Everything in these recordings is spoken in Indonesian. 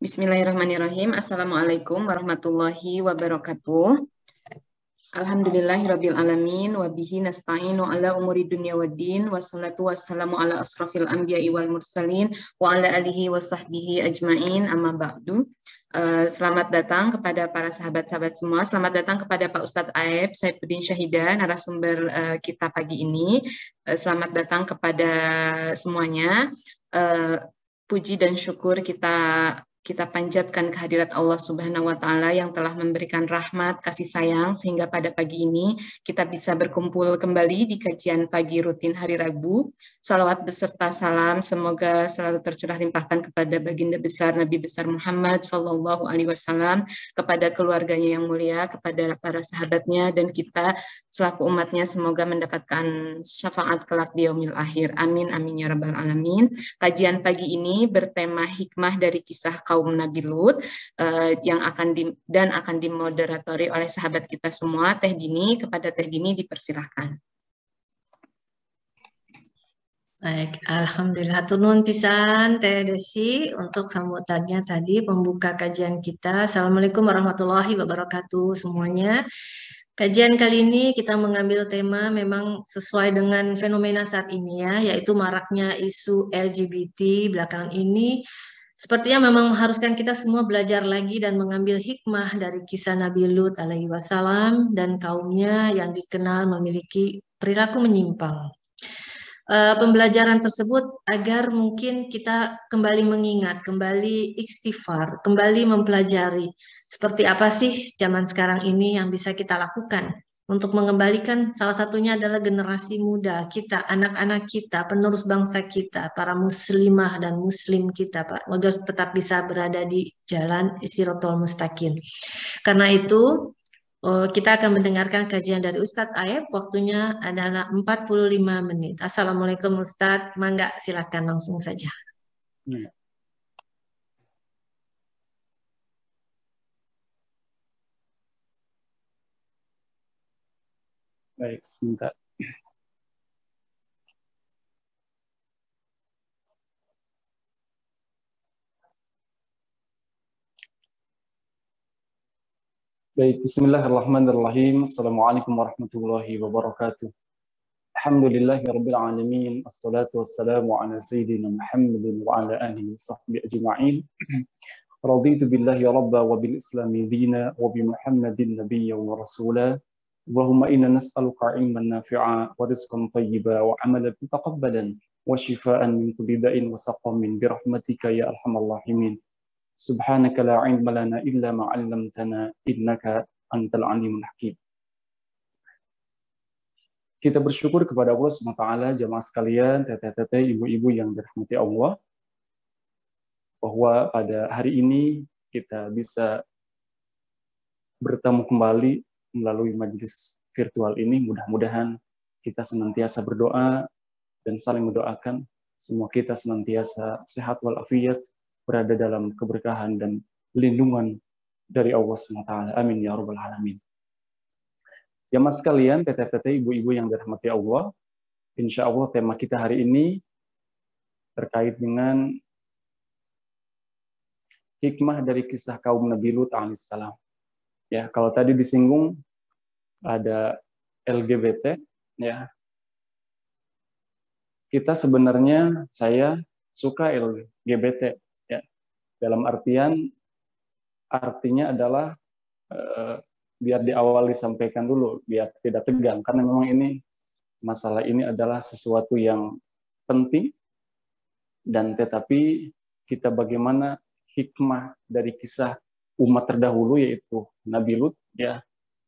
Bismillahirrahmanirrahim. Assalamualaikum warahmatullahi wabarakatuh. Alhamdulillahirabbil alamin wa bihi nasta'inu ala umuri dunya waddin wassalatu wassalamu ala asrofil anbiya'i wal mursalin wa ala alihi wa sahbihi ajmain amma ba'du. Selamat datang kepada para sahabat-sahabat semua. Selamat datang kepada Pak Ustadz Aeb Saifuddin Syahida, narasumber kita pagi ini. Selamat datang kepada semuanya. Puji dan syukur kita panjatkan kehadirat Allah Subhanahu wa Ta'ala yang telah memberikan rahmat, kasih sayang, sehingga pada pagi ini kita bisa berkumpul kembali di kajian pagi rutin hari Rabu. Salawat beserta salam semoga selalu tercurah limpahkan kepada baginda besar Nabi besar Muhammad Sallallahu Alaihi Wasallam, kepada keluarganya yang mulia, kepada para sahabatnya, dan kita selaku umatnya semoga mendapatkan syafaat kelak di yaumil akhir. Amin, amin ya rabbal alamin. Kajian pagi ini bertema hikmah dari kisah kaum Nabi Lut yang akan dimoderatori oleh sahabat kita semua, Teh Dini. Kepada Teh Dini dipersilahkan. Baik, alhamdulillah turun pisan Teh Desi untuk sambutannya tadi pembuka kajian kita. Assalamualaikum warahmatullahi wabarakatuh semuanya. Kajian kali ini kita mengambil tema memang sesuai dengan fenomena saat ini ya, yaitu maraknya isu LGBT belakangan ini. Sepertinya memang mengharuskan kita semua belajar lagi dan mengambil hikmah dari kisah Nabi Lut alaihi wasallam dan kaumnya yang dikenal memiliki perilaku menyimpang. Pembelajaran tersebut agar mungkin kita kembali mengingat, kembali istighfar, kembali mempelajari seperti apa sih zaman sekarang ini yang bisa kita lakukan untuk mengembalikan. Salah satunya adalah generasi muda kita, anak-anak kita, penerus bangsa kita, para muslimah dan muslim kita, Pak, agar tetap bisa berada di jalan Shirathul Mustaqim. Karena itu kita akan mendengarkan kajian dari Ustadz Aeb. Waktunya adalah 45 menit. Assalamualaikum Ustadz. Mangga, silakan langsung saja. Baik, sebentar. Baik, bismillahirrahmanirrahim. Assalamualaikum warahmatullahi wabarakatuh. Alhamdulillahirabbil alamin. Assalatu wassalamu ala sayyidina Muhammadin wa ala alihi wa sahbihi ajma'in. Raditu billahi rabba wa bil islami dina wa bi Muhammadin nabiyyan wa rasula. Allahumma inna nas'aluka ilman nafi'a wa rizqan thayyiba wa amalan mutaqabbalan wa shifaa'an min kulli da'in wa saqamin bi rahmatika ya arhamar rahimin. Subhanaka la ilma lana illa ma 'allamtana innaka antal alimul hakim. Kita bersyukur kepada Allah Subhanahu wa taala, jamaah sekalian, teteh-teteh, ibu-ibu yang dirahmati Allah, bahwa pada hari ini kita bisa bertemu kembali melalui majelis virtual ini. Mudah-mudahan kita senantiasa berdoa dan saling mendoakan semua kita senantiasa sehat walafiat, berada dalam keberkahan dan lindungan dari Allah SWT. Amin ya rabbal alamin. Jamaah sekalian, teteh-teteh, ibu-ibu yang dirahmati Allah, insya Allah tema kita hari ini terkait dengan hikmah dari kisah kaum Nabi Lut alaihissalam. Ya, kalau tadi disinggung ada LGBT, ya. Kita sebenarnya, saya suka LGBT. Dalam artinya adalah biar di awal disampaikan dulu, biar tidak tegang, karena memang ini masalah ini adalah sesuatu yang penting, dan tetapi kita bagaimana hikmah dari kisah umat terdahulu yaitu Nabi Lut, ya.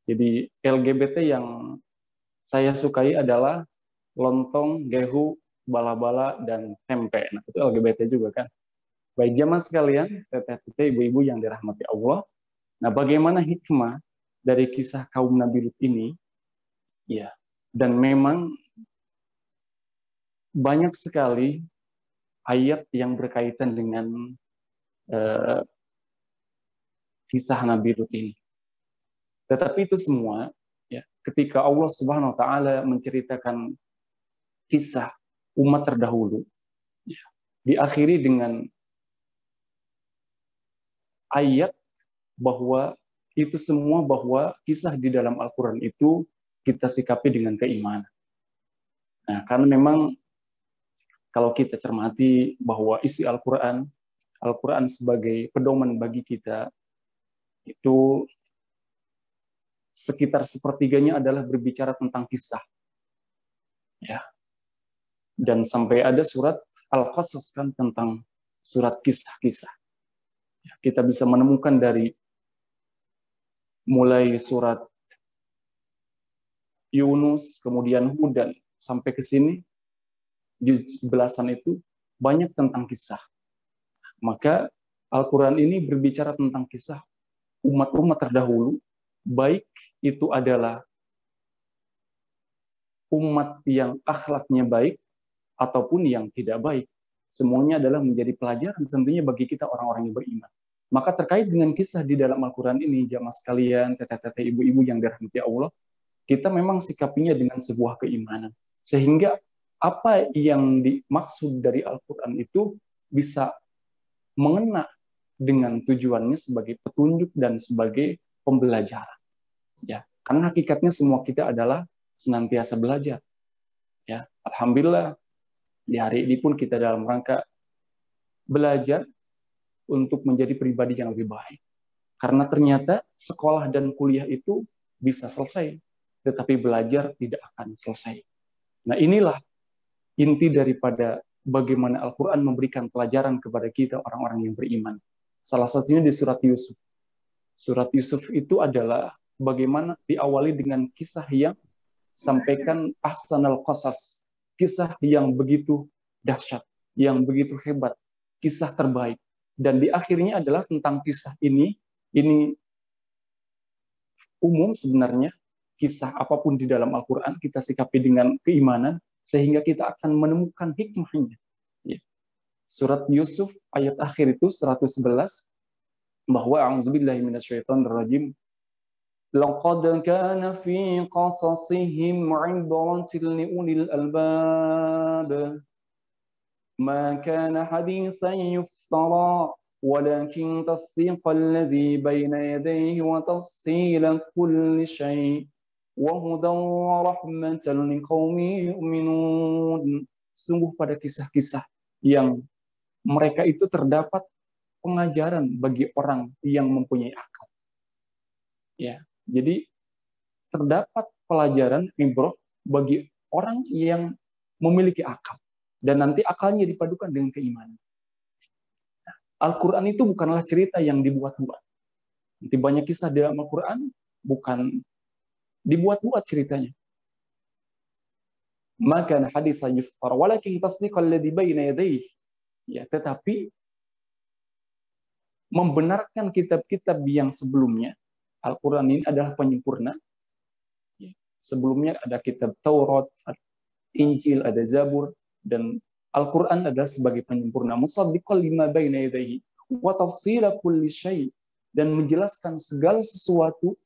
Jadi LGBT yang saya sukai adalah lontong, gehu, bala-bala, dan tempe. Nah, itu LGBT juga kan. Baik jamaah sekalian, teteh-teteh, ibu-ibu yang dirahmati Allah. Nah, bagaimana hikmah dari kisah kaum Nabi Lut ini? Ya, dan memang banyak sekali ayat yang berkaitan dengan kisah Nabi Lut ini. Tetapi itu semua, ya, ketika Allah Subhanahu wa taala menceritakan kisah umat terdahulu, ya, diakhiri dengan ayat bahwa itu semua, bahwa kisah di dalam Al-Quran itu kita sikapi dengan keimanan. Nah, karena memang kalau kita cermati bahwa isi Al-Quran sebagai pedoman bagi kita, itu sekitar sepertiganya adalah berbicara tentang kisah. Ya. Dan sampai ada surat Al-Qasas kan tentang surat kisah-kisah. Ya, kita bisa menemukan dari mulai surat Yunus, kemudian Hud, dan sampai ke sini, juz 11-an itu banyak tentang kisah. Maka Al-Quran ini berbicara tentang kisah umat-umat terdahulu, baik itu adalah umat yang akhlaknya baik, ataupun yang tidak baik. Semuanya adalah menjadi pelajaran tentunya bagi kita orang-orang yang beriman. Maka terkait dengan kisah di dalam Al-Quran ini, jamaah sekalian, teteh-teteh, ibu-ibu yang dirahmati Allah, kita memang sikapinya dengan sebuah keimanan. Sehingga apa yang dimaksud dari Al-Quran itu bisa mengena dengan tujuannya sebagai petunjuk dan sebagai pembelajaran. Ya, karena hakikatnya semua kita adalah senantiasa belajar. Ya, alhamdulillah di hari ini pun kita dalam rangka belajar untuk menjadi pribadi yang lebih baik. Karena ternyata sekolah dan kuliah itu bisa selesai, tetapi belajar tidak akan selesai. Nah, inilah inti daripada bagaimana Al-Quran memberikan pelajaran kepada kita orang-orang yang beriman. Salah satunya di surat Yusuf. Surat Yusuf itu adalah bagaimana diawali dengan kisah yang sampaikan ahsanal qasas, kisah yang begitu dahsyat, yang begitu hebat, kisah terbaik. Dan di akhirnya adalah tentang kisah ini umum sebenarnya, kisah apapun di dalam Al-Quran kita sikapi dengan keimanan, sehingga kita akan menemukan hikmahnya. Ya. Surat Yusuf ayat akhir itu 111, bahwa a'udzubillahi minasyaitonirrajim, laqad kana fi qasasihim 'ibratun liulil albab ma kana haditsan yuftara walakin tasdiqal ladzi baina yadayhi wa tafsila kulli syai' wa hudan wa rahmatan liqaumin yu'minun. Sungguh pada kisah-kisah yang mereka itu terdapat pengajaran bagi orang yang mempunyai akal. Ya, jadi terdapat pelajaran ibrah bagi orang yang memiliki akal, dan nanti akalnya dipadukan dengan keimanan. Al-Quran itu bukanlah cerita yang dibuat-buat. Nanti banyak kisah dalam Al-Quran bukan dibuat-buat ceritanya. Maka hadis yuftar walakin tasdiqal ladzi baina yadayhi. Ya, tetapi membenarkan kitab-kitab yang sebelumnya. Al-Quran ini adalah penyempurna. Sebelumnya ada kitab Taurat, Injil, ada Zabur, dan Al-Quran adalah sebagai penyempurna. Musaddiqal lima baina yadayhi wa tafsila kulli syai', dan menjelaskan segala sesuatu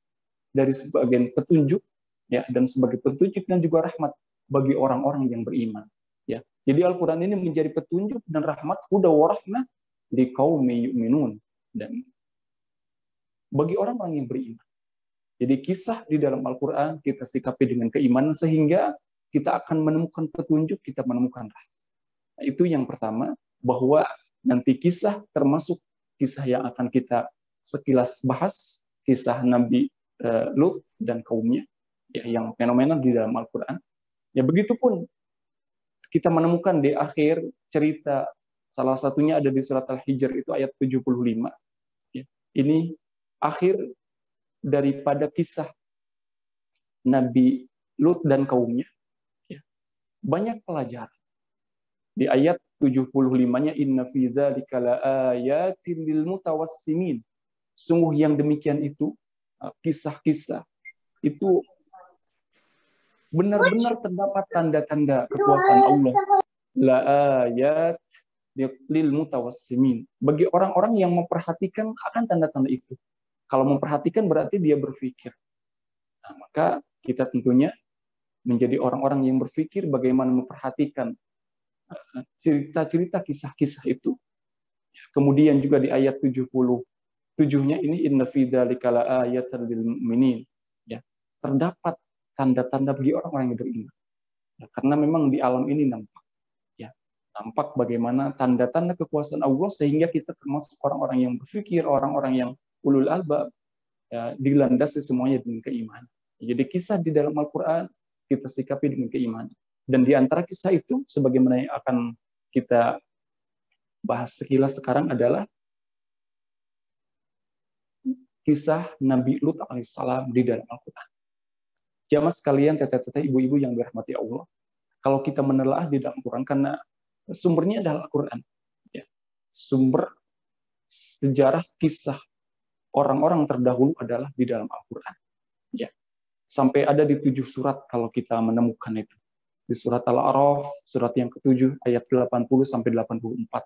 dari sebagian petunjuk, ya, dan sebagai petunjuk dan juga rahmat bagi orang-orang yang beriman. Ya. Jadi Al-Quran ini menjadi petunjuk dan rahmat, huda wa rahmah liqaumi yu'minun, dan bagi orang-orang yang beriman. Jadi kisah di dalam Al-Quran kita sikapi dengan keimanan, sehingga kita akan menemukan petunjuk, kita menemukan rahmat. Nah, itu yang pertama, bahwa nanti kisah termasuk kisah yang akan kita sekilas bahas, kisah Nabi Lut dan kaumnya, ya, yang fenomenal di dalam Al-Quran. Ya, begitupun kita menemukan di akhir cerita, salah satunya ada di surat Al-Hijr itu ayat 75. Ya, ini akhir daripada kisah Nabi Lut dan kaumnya. Ya, banyak pelajaran. Di ayat 75-nya, inna fi dzalika laayatin lil mutawassimin. Sungguh yang demikian itu, kisah-kisah itu benar-benar terdapat tanda-tanda kekuasaan Allah. La ayat lil mutawassimin. Bagi orang-orang yang memperhatikan akan tanda-tanda itu. Kalau memperhatikan berarti dia berpikir. Nah, maka kita tentunya menjadi orang-orang yang berpikir bagaimana memperhatikan cerita-cerita kisah-kisah itu. Kemudian juga di ayat 76 7-nya ini inna fi dzalika laayatan lil mu'minin. Ya, terdapat tanda-tanda bagi orang-orang yang beriman. Ya, karena memang di alam ini nampak, ya, nampak bagaimana tanda-tanda kekuasaan Allah sehingga kita termasuk orang-orang yang berpikir, orang-orang yang ulul albab, ya, dilandasi semuanya dengan keimanan. Jadi kisah di dalam Al-Quran kita sikapi dengan keimanan. Dan di antara kisah itu, sebagaimana yang akan kita bahas sekilas sekarang adalah kisah Nabi Lut alaihissalam di dalam Al-Quran. Jamaah sekalian, teteh-teteh, ibu-ibu yang dirahmati Allah, kalau kita menelaah di dalam Al-Quran, karena sumbernya adalah Al-Quran, ya, sumber sejarah kisah orang-orang terdahulu adalah di dalam Al-Quran. Ya. Sampai ada di 7 surat kalau kita menemukan itu. Di surat Al-A'raf, surat yang ke-7, ayat 80 sampai 84.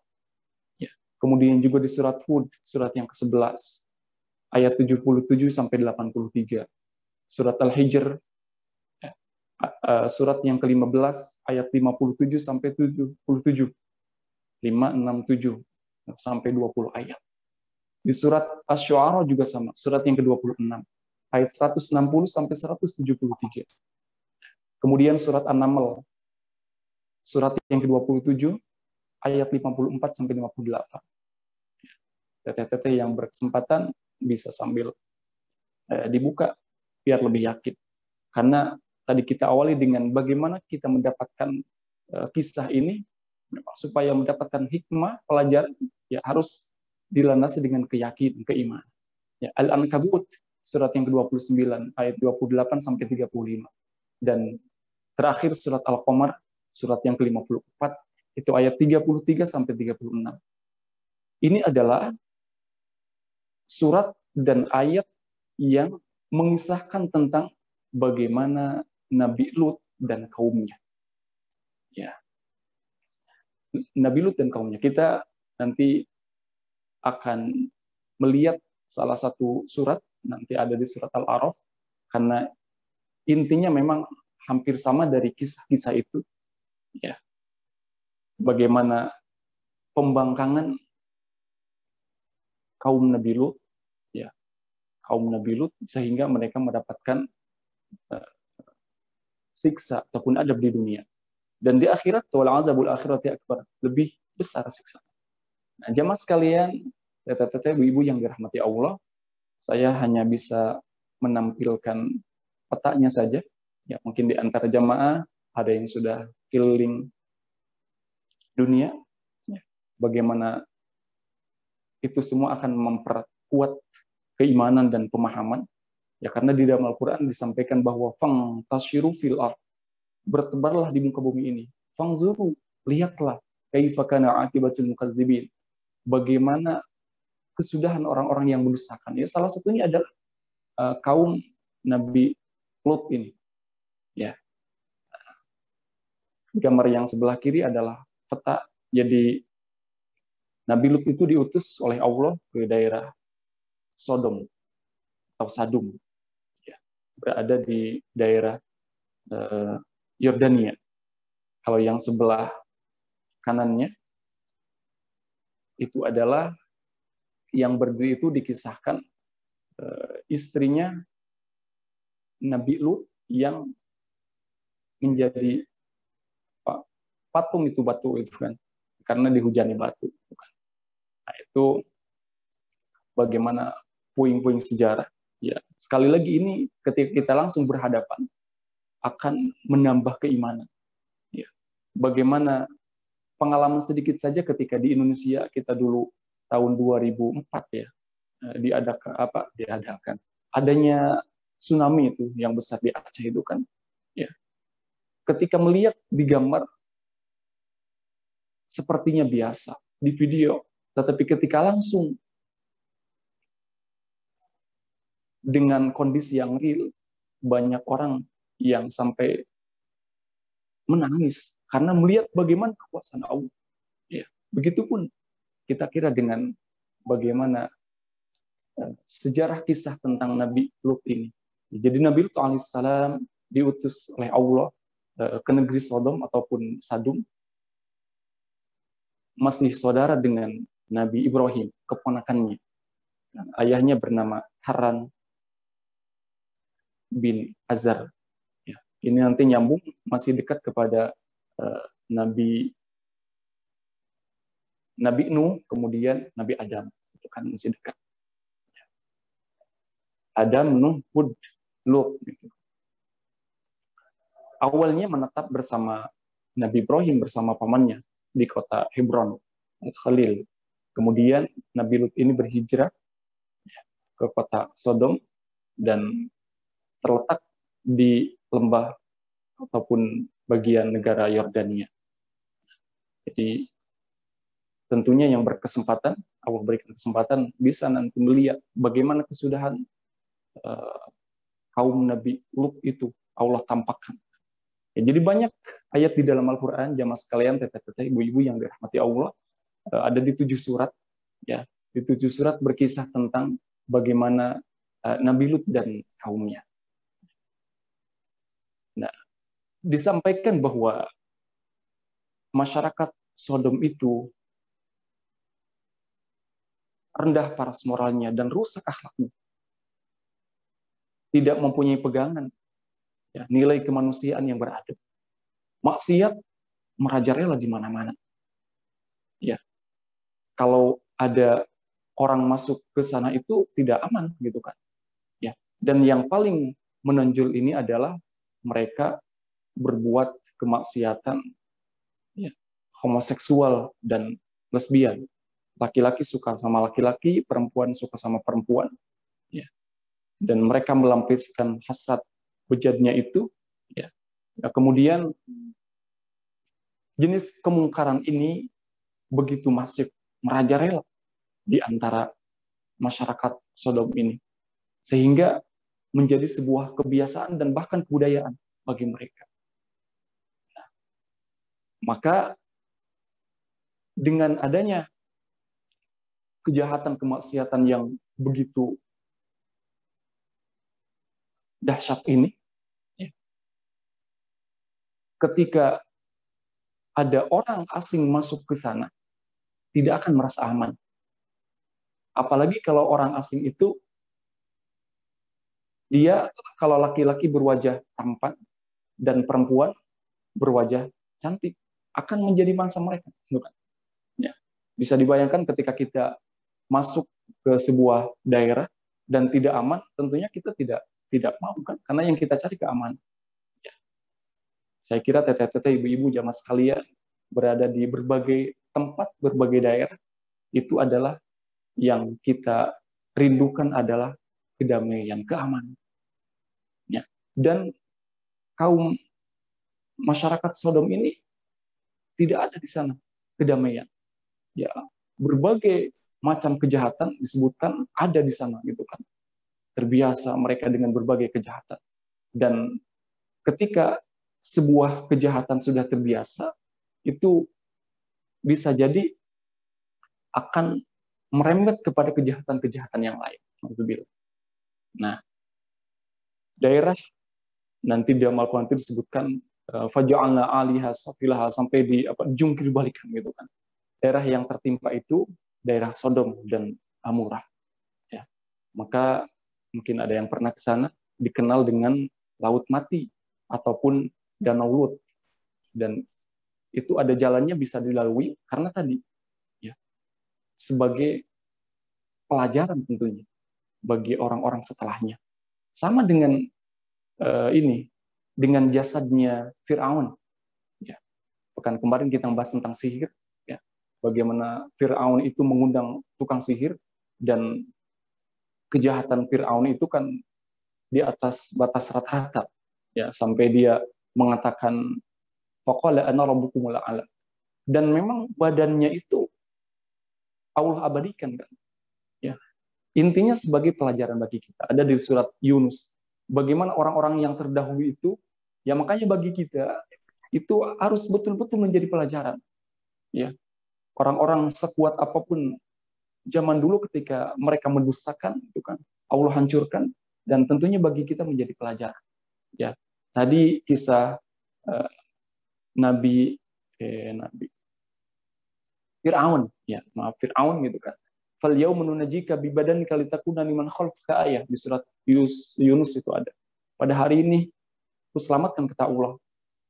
Ya. Kemudian juga di surat Hud, surat yang ke-11, ayat 77 sampai 83. Surat Al-Hijr, surat yang ke-15, ayat 57 sampai 77. 5, 6, 7 sampai 20 ayat. Di surat Asy-Syu'ara juga sama, surat yang ke-26, ayat 160 sampai 173. Kemudian surat An-Naml, surat yang ke-27, ayat 54 sampai 58. Teteh-teteh yang berkesempatan bisa sambil dibuka biar lebih yakin. Karena tadi kita awali dengan bagaimana kita mendapatkan kisah ini, supaya mendapatkan hikmah, pelajaran, ya harus dilandasi dengan keyakinan, keimanan. Ya, Al-Ankabut, surat yang ke-29, ayat 28 sampai 35. Dan terakhir surat Al-Qamar, surat yang ke-54, itu ayat 33 sampai 36. Ini adalah surat dan ayat yang mengisahkan tentang bagaimana Nabi Lut dan kaumnya. Ya. Nabi Lut dan kaumnya. Kita nanti akan melihat salah satu surat, nanti ada di surat Al-A'raf, karena intinya memang hampir sama dari kisah-kisah itu. Ya. Bagaimana pembangkangan kaum Nabi Lut, ya, kaum Nabi Lut, sehingga mereka mendapatkan siksa ataupun adab di dunia. Dan di akhirat, wal adzabul akhirati akbar, lebih besar siksa. Nah, jamaah sekalian, teteh-teteh, ibu-ibu yang dirahmati Allah, saya hanya bisa menampilkan petanya saja. Ya, mungkin di antara jamaah ada yang sudah keliling dunia, ya, bagaimana itu semua akan memperkuat keimanan dan pemahaman. Ya, karena di dalam Al-Quran disampaikan bahwa fang tasyiru fil ard, bertebarlah di muka bumi ini. Fangzuru, lihatlah kaifa kana aqibatul mukadzibin, bagaimana kesudahan orang-orang yang mendustakan. Ya, salah satunya adalah kaum Nabi Lut ini. Ya. Gambar yang sebelah kiri adalah peta. Jadi Nabi Lut itu diutus oleh Allah ke daerah Sodom atau Sadum. Ya. Berada di daerah Yordania. Kalau yang sebelah kanannya itu adalah yang berdiri itu dikisahkan istrinya Nabi Lut yang menjadi patung itu, batu itu kan, karena dihujani batu. Nah, itu bagaimana puing-puing sejarah. Ya, sekali lagi ini ketika kita langsung berhadapan akan menambah keimanan. Ya. Bagaimana pengalaman sedikit saja ketika di Indonesia kita dulu tahun 2004 ya diadakan adanya tsunami itu yang besar di Aceh itu kan. Ya. Ketika melihat di gambar sepertinya biasa di video, tetapi ketika langsung dengan kondisi yang real, banyak orang yang sampai menangis karena melihat bagaimana kekuasaan Allah. Ya, begitupun kita kira dengan bagaimana sejarah kisah tentang Nabi Lut ini. Jadi Nabi Lut alaihissalam diutus oleh Allah ke negeri Sodom ataupun Sadum, masih saudara dengan Nabi Ibrahim, keponakannya. Ayahnya bernama Haran bin Azar. Ya, ini nanti nyambung masih dekat kepada Nabi Nuh, kemudian Nabi Adam. Itu kan masih dekat. Adam, Nuh, Hud, Lut. Gitu. Awalnya menetap bersama Nabi Ibrahim bersama pamannya di kota Hebron, Khalil. Kemudian Nabi Lut ini berhijrah ke kota Sodom dan terletak di lembah ataupun bagian negara Yordania. Jadi tentunya yang berkesempatan, Allah berikan kesempatan bisa nanti melihat bagaimana kesudahan kaum Nabi Lut itu Allah tampakkan. Ya, jadi banyak ayat di dalam Al-Quran, jamaah sekalian, teteh-teteh, ibu-ibu yang dirahmati Allah, ada di 7 surat. Ya, di 7 surat berkisah tentang bagaimana Nabi Lut dan kaumnya. Nah, disampaikan bahwa masyarakat Sodom itu rendah paras moralnya dan rusak akhlaknya. Tidak mempunyai pegangan, ya, nilai kemanusiaan yang beradab. Maksiat merajalela di mana-mana. Ya, kalau ada orang masuk ke sana itu tidak aman, gitu kan? Ya, dan yang paling menonjol ini adalah mereka berbuat kemaksiatan, ya, homoseksual dan lesbian. Laki-laki suka sama laki-laki, perempuan suka sama perempuan, ya. Dan mereka melampiaskan hasrat bejatnya itu, ya. Nah, kemudian jenis kemungkaran ini begitu masif, merajalela di antara masyarakat Sodom ini, sehingga menjadi sebuah kebiasaan dan bahkan kebudayaan bagi mereka. Nah, maka dengan adanya kejahatan kemaksiatan yang begitu dahsyat ini, ya, ketika ada orang asing masuk ke sana, tidak akan merasa aman. Apalagi kalau orang asing itu, dia kalau laki-laki berwajah tampan dan perempuan berwajah cantik, akan menjadi mangsa mereka. Ya. Bisa dibayangkan ketika kita masuk ke sebuah daerah dan tidak aman, tentunya kita tidak mau kan, karena yang kita cari keamanan. Ya. Saya kira teteh-teteh, ibu-ibu, jamaah sekalian berada di berbagai tempat, berbagai daerah, itu adalah yang kita rindukan adalah kedamaian, keamanan. Ya. Dan kaum masyarakat Sodom ini tidak ada di sana kedamaian. Ya, berbagai macam kejahatan disebutkan ada di sana, gitu kan. Terbiasa mereka dengan berbagai kejahatan. Dan ketika sebuah kejahatan sudah terbiasa, itu bisa jadi akan merembet kepada kejahatan-kejahatan yang lain. Nah, daerah nanti di Al-Quran itu disebutkan faja'alna 'aliha safilaha, sampai di jungkir balikan, gitu kan. Daerah yang tertimpa itu daerah Sodom dan Amorah. Ya. Maka mungkin ada yang pernah ke sana, dikenal dengan Laut Mati ataupun Danau Lut. Dan itu ada jalannya bisa dilalui karena tadi, ya, sebagai pelajaran tentunya bagi orang-orang setelahnya. Sama dengan dengan jasadnya Fir'aun. Ya. Pekan kemarin kita bahas tentang sihir, ya. Bagaimana Fir'aun itu mengundang tukang sihir, dan kejahatan Fir'aun itu kan di atas batas rata-rata, ya, sampai dia mengatakan faqala ana rabbukumul a'la. Dan memang badannya itu Allah abadikan, kan. Ya. Intinya sebagai pelajaran bagi kita. Ada di surat Yunus. Bagaimana orang-orang yang terdahulu itu, ya, makanya bagi kita itu harus betul-betul menjadi pelajaran. Ya. Orang-orang sekuat apapun zaman dulu ketika mereka mendustakan, itu kan Allah hancurkan, dan tentunya bagi kita menjadi pelajaran. Ya. Tadi kisah Nabi Fir'aun, ya, maaf, Fir'aun, gitu kan. Falyawma nunajjika bibadanika litakuna liman khalfaka ayah, di surat Yunus itu ada. Pada hari ini aku selamatkan, kata Allah,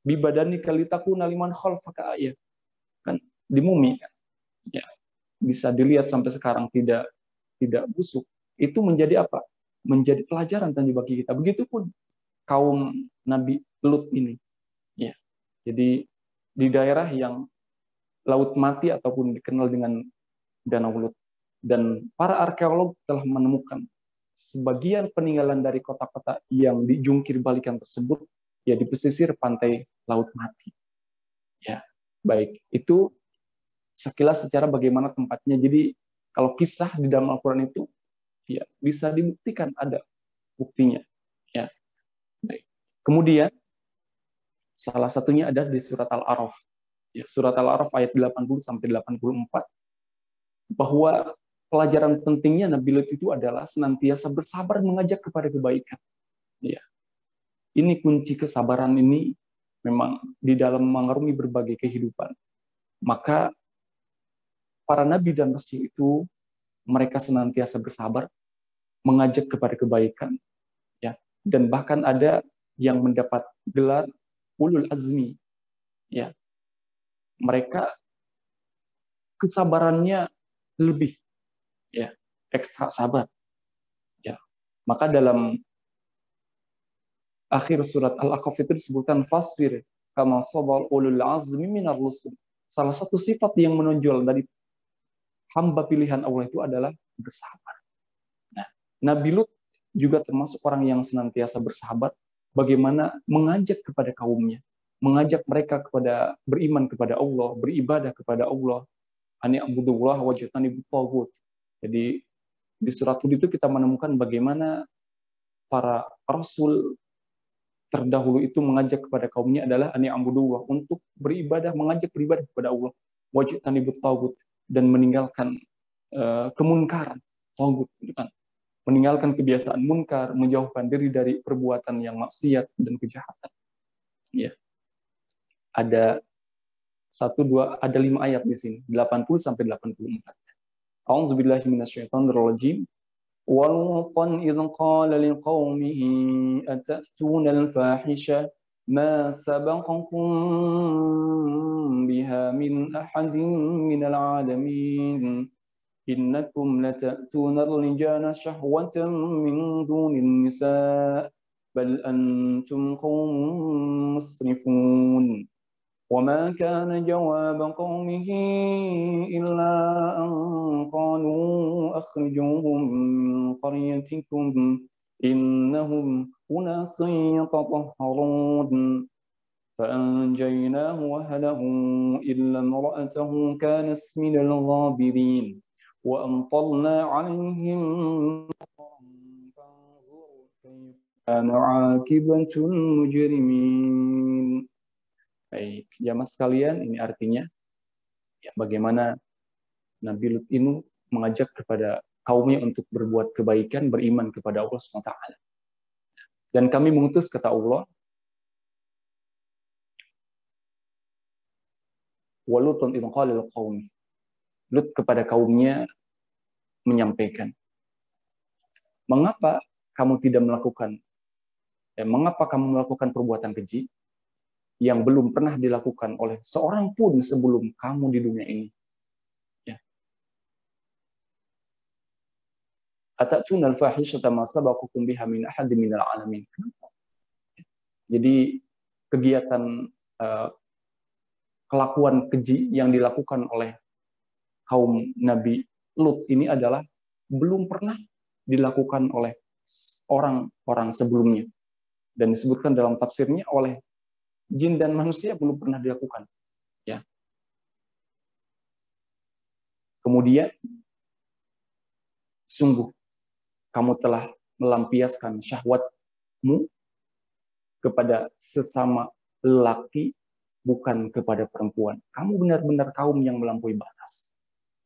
bibadanika litakuna liman khalfaka ayah. Kan di mumi kan. Ya, bisa dilihat sampai sekarang tidak busuk. Itu menjadi apa? Menjadi pelajaran tentu bagi kita. Begitupun kaum Nabi Lut ini. Ya. Jadi di daerah yang Laut Mati ataupun dikenal dengan Danau Lut, dan para arkeolog telah menemukan sebagian peninggalan dari kota-kota yang dijungkir balikan tersebut ya di pesisir pantai Laut Mati. Ya, baik. Itu sekilas secara bagaimana tempatnya. Jadi kalau kisah di dalam Al-Quran itu ya bisa dibuktikan, ada buktinya. Ya, baik. Kemudian salah satunya ada di surat Al-A'raf. Ya, surat Al-A'raf ayat 80 sampai 84, bahwa pelajaran pentingnya Nabi Lut itu adalah senantiasa bersabar mengajak kepada kebaikan. Ya. Ini kunci kesabaran ini memang di dalam mengarungi berbagai kehidupan. Maka para nabi dan rasul itu mereka senantiasa bersabar mengajak kepada kebaikan, ya. Dan bahkan ada yang mendapat gelar ulul azmi, ya. Mereka kesabarannya lebih, ya, ekstra sabar, ya. Maka dalam akhir surat Al-A'raf itu disebutkan fasbir kama sabar ulul azmi minar rusul. Salah satu sifat yang menonjol dari hamba pilihan Allah itu adalah bersabar. Nah, Nabi Lut juga termasuk orang yang senantiasa bersabar bagaimana mengajak kepada kaumnya, mengajak mereka kepada beriman kepada Allah, beribadah kepada Allah, ani abudullah wajtani bitaghut. Jadi di surat Hud itu kita menemukan bagaimana para rasul terdahulu itu mengajak kepada kaumnya adalah ani abudullah, untuk beribadah, mengajak beribadah kepada Allah, wajtani bitaghut, dan meninggalkan kemunkaran, taghut, kan? Meninggalkan kebiasaan munkar, menjauhkan diri dari perbuatan yang maksiat dan kejahatan. Ya. Ada 5 ayat di sini, 80 sampai 84. A'udzubillahi minasyaitonirrajim. Walqan idh qala liqaumihi atatuna al-fahisha ma sabaqakum biha min ahadin minal alamin. إنكم لتأتون الرجال شهوة من دون النساء بل أنتم قوم مسرفون وما كان جواب قومه إلا أن قالوا أخرجوهم من قريتكم إنهم أناس يتطهرون فأنجيناه وأهله إلا امرأته كانت من الغابرين وأمطرنا عليهم كان عاقبة المجرمين. Baik, jamaah sekalian, ini artinya ya, bagaimana Nabi Lut ini mengajak kepada kaumnya untuk berbuat kebaikan, beriman kepada Allah SWT. Dan kami mengutus, kata Allah, walutun idh qala liqaumi, Lut kepada kaumnya menyampaikan, mengapa kamu tidak melakukan, mengapa kamu melakukan perbuatan keji yang belum pernah dilakukan oleh seorang pun sebelum kamu di dunia ini? Ya. Atatuna al-fahishata ma sabaqakum biha min ahadin minal alamin. Jadi kegiatan kelakuan keji yang dilakukan oleh kaum Nabi Lut ini adalah belum pernah dilakukan oleh orang-orang sebelumnya. Dan disebutkan dalam tafsirnya oleh jin dan manusia belum pernah dilakukan. Ya. Kemudian, sungguh kamu telah melampiaskan syahwatmu kepada sesama lelaki, bukan kepada perempuan. Kamu benar-benar kaum yang melampaui batas.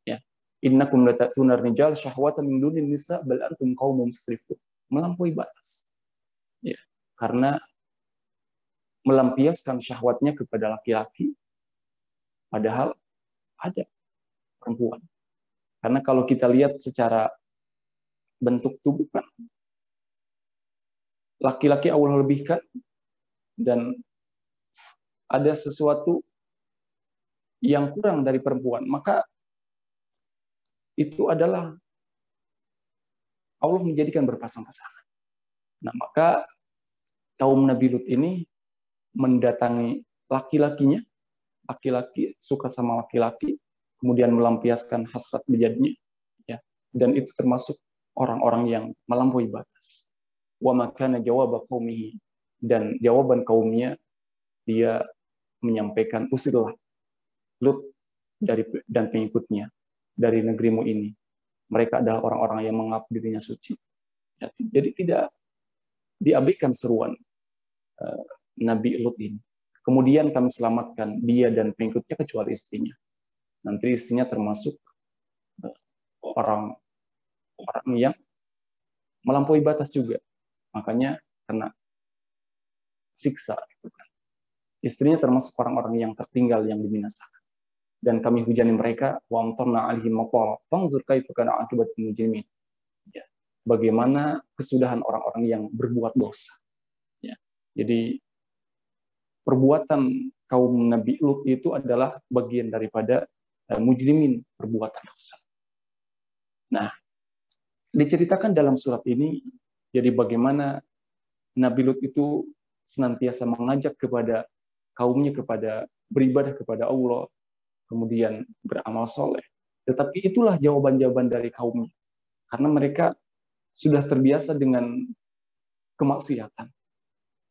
Ya. Innakum latatuna rijal syahwatan min dunin nisa bal antum qaumun musrifun. Melampaui batas. Ya. Karena melampiaskan syahwatnya kepada laki-laki, padahal ada perempuan. Karena kalau kita lihat secara bentuk tubuh kan, laki-laki Allah lebihkan, dan ada sesuatu yang kurang dari perempuan, maka itu adalah Allah menjadikan berpasang-pasangan. Nah, maka kaum Nabi Lut ini mendatangi laki-lakinya, laki-laki suka sama laki-laki, kemudian melampiaskan hasrat bejadinya, ya. Dan itu termasuk orang-orang yang melampaui batas. Wa makana jawab qaumihi, dan jawaban kaumnya, dia menyampaikan, usirlah Lut dan pengikutnya dari negerimu ini. Mereka adalah orang-orang yang mengaku dirinya suci. Ya, jadi tidak diabaikan seruan Nabi Lut ini. Kemudian kami selamatkan dia dan pengikutnya kecuali istrinya. Nanti istrinya termasuk orang yang melampaui batas juga. Makanya kena siksa. Istrinya termasuk orang-orang yang tertinggal, yang dibinasakan. Dan kami hujani mereka, wa amtarna alaihim matara fanzur kaifa kana aqibatul mujrimin. Ya. Bagaimana kesudahan orang-orang yang berbuat dosa. Ya. Jadi perbuatan kaum Nabi Lut itu adalah bagian daripada mujrimin, perbuatan dosa. Nah, diceritakan dalam surat ini, jadi bagaimana Nabi Lut itu senantiasa mengajak kepada kaumnya kepada beribadah kepada Allah, kemudian beramal soleh. Tetapi itulah jawaban-jawaban dari kaumnya. Karena mereka sudah terbiasa dengan kemaksiatan.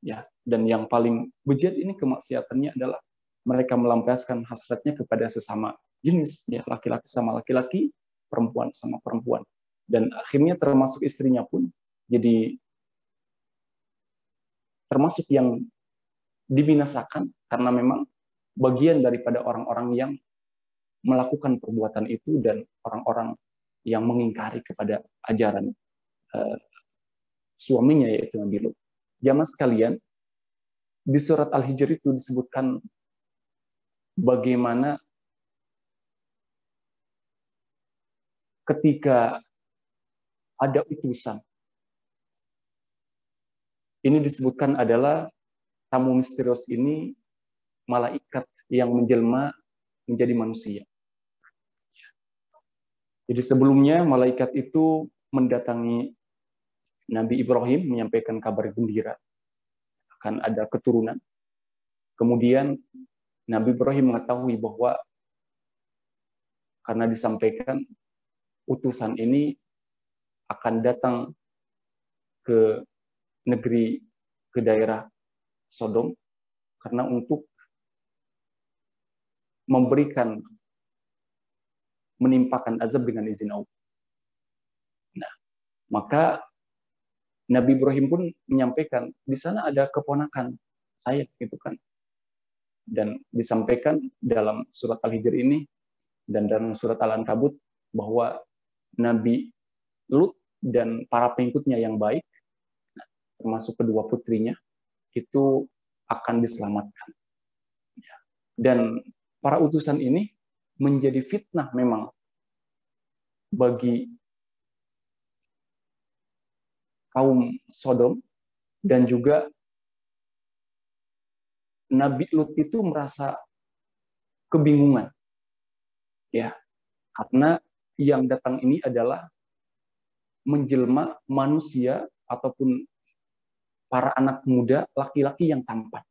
Ya, dan yang paling bejat ini kemaksiatannya adalah mereka melampiaskan hasratnya kepada sesama jenis, ya, laki-laki sama laki-laki, perempuan sama perempuan. Dan akhirnya termasuk istrinya pun jadi termasuk yang dibinasakan karena memang bagian daripada orang-orang yang melakukan perbuatan itu dan orang-orang yang mengingkari kepada ajaran suaminya, yaitu Nabi Lut. Jamaah sekalian, di surat Al-Hijr itu disebutkan bagaimana ketika ada utusan. Ini disebutkan adalah tamu misterius ini malaikat yang menjelma menjadi manusia. Jadi sebelumnya malaikat itu mendatangi Nabi Ibrahim menyampaikan kabar gembira akan ada keturunan. Kemudian Nabi Ibrahim mengetahui bahwa karena disampaikan utusan ini akan datang ke negeri, ke daerah Sodom, karena untuk memberikan, menimpakan azab dengan izin Allah. Nah, maka Nabi Ibrahim pun menyampaikan, di sana ada keponakan saya, gitu kan. Dan disampaikan dalam surat Al-Hijr ini dan dalam surat Al-Ankabut bahwa Nabi Lut dan para pengikutnya yang baik, termasuk kedua putrinya, itu akan diselamatkan. Dan para utusan ini menjadi fitnah memang bagi kaum Sodom, dan juga Nabi Lut itu merasa kebingungan, ya, karena yang datang ini adalah menjelma manusia ataupun para anak muda laki-laki yang tampan.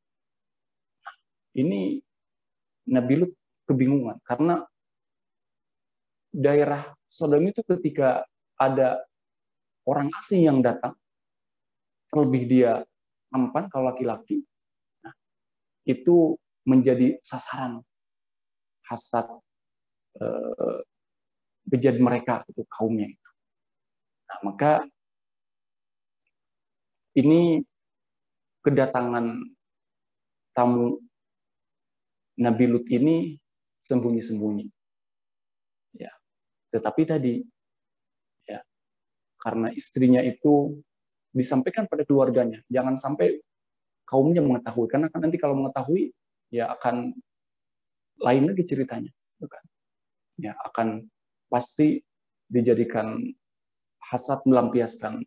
Ini Nabi Lut kebingungan karena daerah Sodom itu ketika ada orang asing yang datang, terlebih dia tampan kalau laki-laki, nah, itu menjadi sasaran hasad bejat mereka, itu kaumnya itu. Nah, maka ini kedatangan tamu Nabi Lut ini sembunyi-sembunyi. Ya. Tetapi tadi, ya, karena istrinya itu disampaikan pada keluarganya, jangan sampai kaumnya mengetahui, karena kan nanti kalau mengetahui, ya akan lain lagi ceritanya, kan? Ya akan pasti dijadikan hasad melampiaskan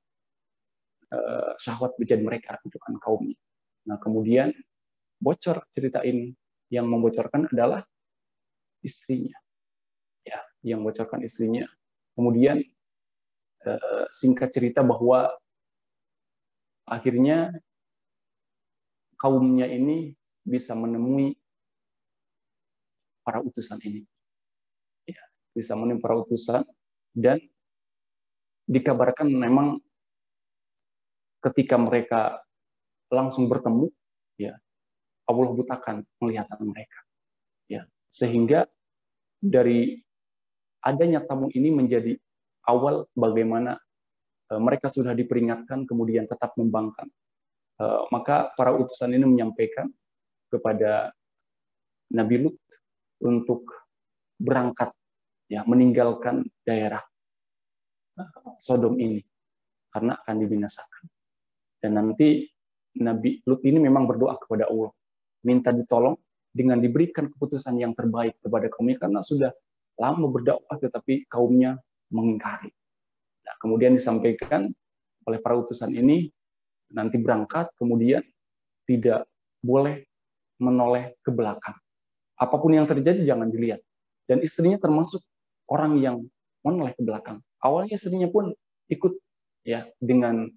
syahwat bejat mereka untuk kaumnya. Nah, kemudian bocor cerita ini, yang membocorkan adalah istrinya. Ya, yang bocorkan istrinya. Kemudian singkat cerita bahwa akhirnya kaumnya ini bisa menemui para utusan ini. Ya, bisa menemui para utusan, dan dikabarkan memang ketika mereka langsung bertemu, ya, Allah butakan penglihatan mereka. Ya, sehingga dari adanya tamu ini menjadi awal bagaimana mereka sudah diperingatkan kemudian tetap membangkang. Maka para utusan ini menyampaikan kepada Nabi Lut untuk berangkat, ya, meninggalkan daerah Sodom ini karena akan dibinasakan. Dan nanti Nabi Lut ini memang berdoa kepada Allah, minta ditolong dengan diberikan keputusan yang terbaik kepada kaumnya, karena sudah lama berdakwah tetapi kaumnya mengingkari. Nah, kemudian disampaikan oleh para utusan ini nanti berangkat, kemudian tidak boleh menoleh ke belakang. Apapun yang terjadi jangan dilihat. Dan istrinya termasuk orang yang menoleh ke belakang. Awalnya istrinya pun ikut, ya, dengan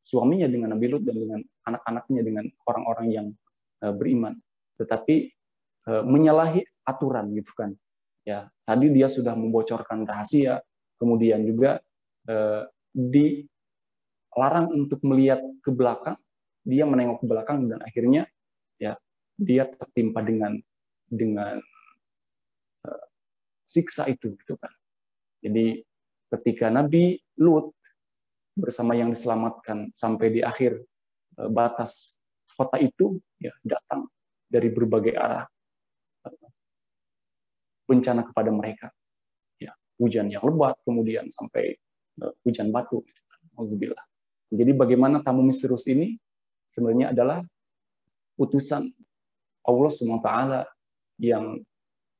suaminya, dengan Nabi Lut, dan dengan anak-anaknya, dengan orang-orang yang beriman. Tetapi menyalahi aturan, gitu kan. Ya, tadi dia sudah membocorkan rahasia, kemudian juga dilarang untuk melihat ke belakang, dia menengok ke belakang, dan akhirnya, ya, dia tertimpa dengan siksa itu, gitu kan. Jadi ketika Nabi Lut bersama yang diselamatkan sampai di akhir batas kota itu, ya, datang dari berbagai arah bencana kepada mereka. Ya, hujan yang lebat, kemudian sampai hujan batu. Auzubillah. Jadi bagaimana tamu misterius ini sebenarnya adalah utusan Allah SWT yang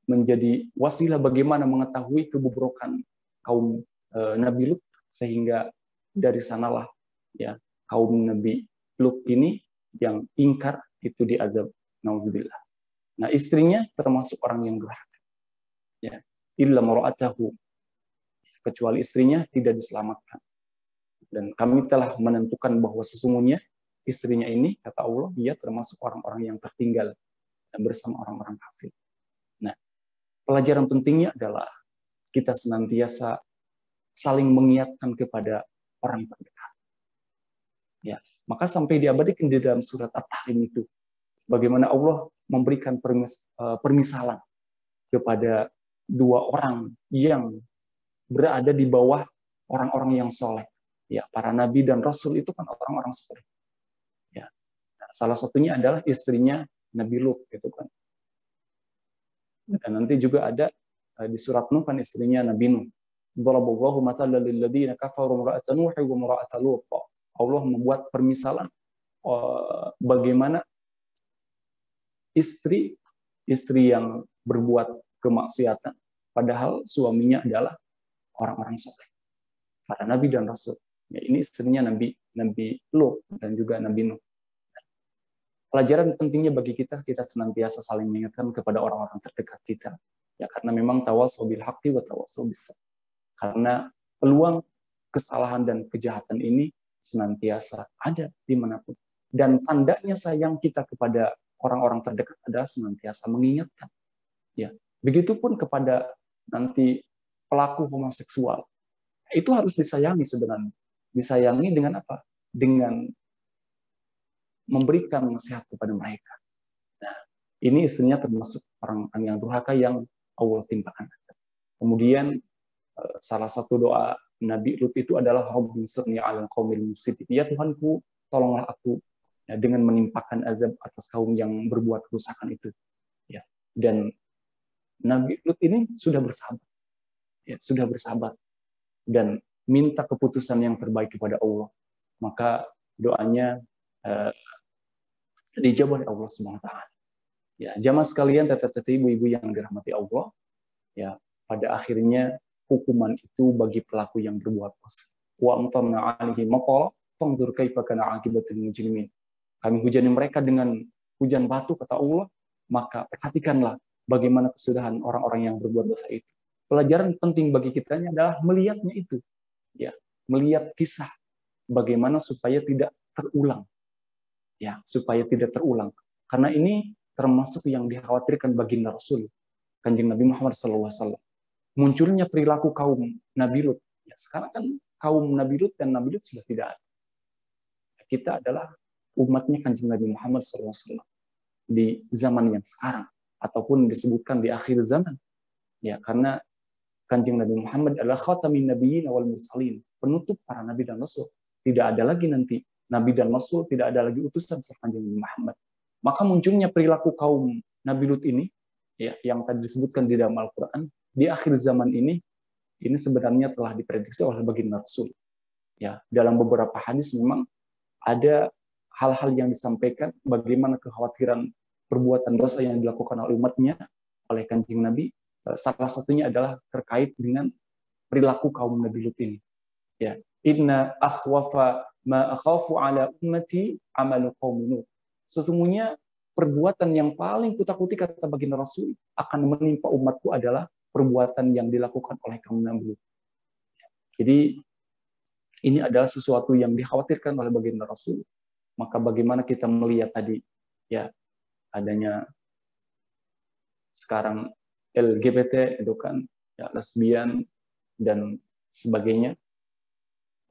menjadi wasilah bagaimana mengetahui kebobrokan kaum Nabi Lut, sehingga dari sanalah, ya, kaum Nabi Lut ini yang ingkar itu diazab. Nauzubillah. Nah, istrinya termasuk orang yang durhaka. Ya, illa mar'atahu, kecuali istrinya tidak diselamatkan. Dan kami telah menentukan bahwa sesungguhnya istrinya ini, kata Allah, dia termasuk orang-orang yang tertinggal dan bersama orang-orang kafir. Nah, pelajaran pentingnya adalah kita senantiasa saling mengingatkan kepada orang terdekat. Ya, maka sampai diabadikan di dalam surat At-Tahrim itu, bagaimana Allah memberikan permisalan kepada dua orang yang berada di bawah orang-orang yang soleh. Ya, para nabi dan rasul itu kan orang-orang soleh. Ya, nah, salah satunya adalah istrinya Nabi Lut, gitu kan. Dan nanti juga ada di surat Nuh kan istrinya Nabi Nuh. Daraballahu mathalan lil ladzina kafaru imra'atan Nuh wa imra'atan Lut. Allah membuat permisalan bagaimana istri yang berbuat kemaksiatan padahal suaminya adalah orang-orang soleh, para nabi dan rasul. Ya, ini istrinya Nabi Lut dan juga Nabi Nuh. Pelajaran pentingnya bagi kita senantiasa saling mengingatkan kepada orang-orang terdekat kita. Ya, karena memang tawassaw bil haqqi wa tawassaw bis sabr. Karena peluang kesalahan dan kejahatan ini senantiasa ada dimanapun. Dan tandanya sayang kita kepada orang-orang terdekat adalah senantiasa mengingatkan. Ya, begitupun kepada nanti pelaku homoseksual. Itu harus disayangi sebenarnya. Disayangi dengan apa? Dengan memberikan nasihat kepada mereka. Nah, ini istrinya termasuk orang yang durhaka yang Allah timpakan. Kemudian salah satu doa Nabi Lut itu adalah Rabbi sirni 'alal qaumil mufsidin. Ya Tuhanku, tolonglah aku, ya, dengan menimpakan azab atas kaum yang berbuat kerusakan itu. Ya. Dan Nabi Lut ini sudah bersabar. Ya, sudah bersabar dan minta keputusan yang terbaik kepada Allah. Maka doanya dijawab oleh Allah SWT. Ya, jamaah sekalian, teteh-teteh, ibu-ibu yang dirahmati Allah, ya, pada akhirnya hukuman itu bagi pelaku yang berbuat dosa. Wa amtarna 'alaihim maqara fanzur kaifa kana 'aqibatul mujrimin. Kami hujani mereka dengan hujan batu, kata Allah, maka perhatikanlah bagaimana kesudahan orang-orang yang berbuat dosa itu. Pelajaran penting bagi kita adalah melihatnya itu, ya, melihat kisah bagaimana supaya tidak terulang, ya, supaya tidak terulang. Karena ini termasuk yang dikhawatirkan baginda Rasul, Kanjeng Nabi Muhammad SAW. Munculnya perilaku kaum Nabi Lut. Ya, sekarang kan kaum Nabi Lut dan Nabi Lut sudah tidak ada. Kita adalah umatnya Kanjeng Nabi Muhammad SAW di zaman yang sekarang, ataupun disebutkan di akhir zaman. Ya, karena Kanjeng Nabi Muhammad adalah khatamin nabiyyin wal mursalin, penutup para nabi dan rasul. Tidak ada lagi nanti nabi dan rasul, tidak ada lagi utusan setelah Kanjeng Nabi Muhammad. Maka munculnya perilaku kaum Nabi Lut ini, ya, yang tadi disebutkan di dalam Al-Quran, di akhir zaman ini sebenarnya telah diprediksi oleh baginda Rasul. Ya, dalam beberapa hadis memang ada hal-hal yang disampaikan bagaimana kekhawatiran perbuatan dosa yang dilakukan oleh umatnya, oleh Kanjeng Nabi. Salah satunya adalah terkait dengan perilaku kaum Nabi Lut ini. Ya, inna akhwafa ma akhafu ala ummati amalu qaum Lut. Sesungguhnya perbuatan yang paling kutakuti, kata baginda Rasul, akan menimpa umatku adalah perbuatan yang dilakukan oleh kaum Nabi Lut. Jadi ini adalah sesuatu yang dikhawatirkan oleh baginda Rasul. Maka bagaimana kita melihat tadi, ya, adanya sekarang LGBT itu kan, ya, lesbian dan sebagainya,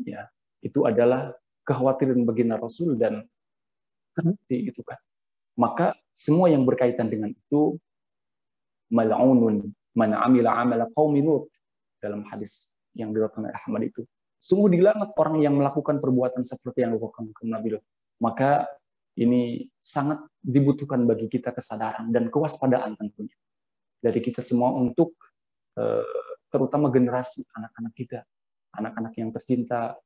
ya, itu adalah kekhawatiran baginda Rasul dan terbukti itu kan. Maka semua yang berkaitan dengan itu, mal'unun man amila amala qaumi Lut, dalam hadis yang diriwayatkan oleh Ahmad itu. Sungguh dilaknat orang yang melakukan perbuatan seperti yang dilakukan Nabi Lut. Maka ini sangat dibutuhkan bagi kita kesadaran dan kewaspadaan tentunya dari kita semua untuk terutama generasi anak-anak kita, anak-anak yang tercinta.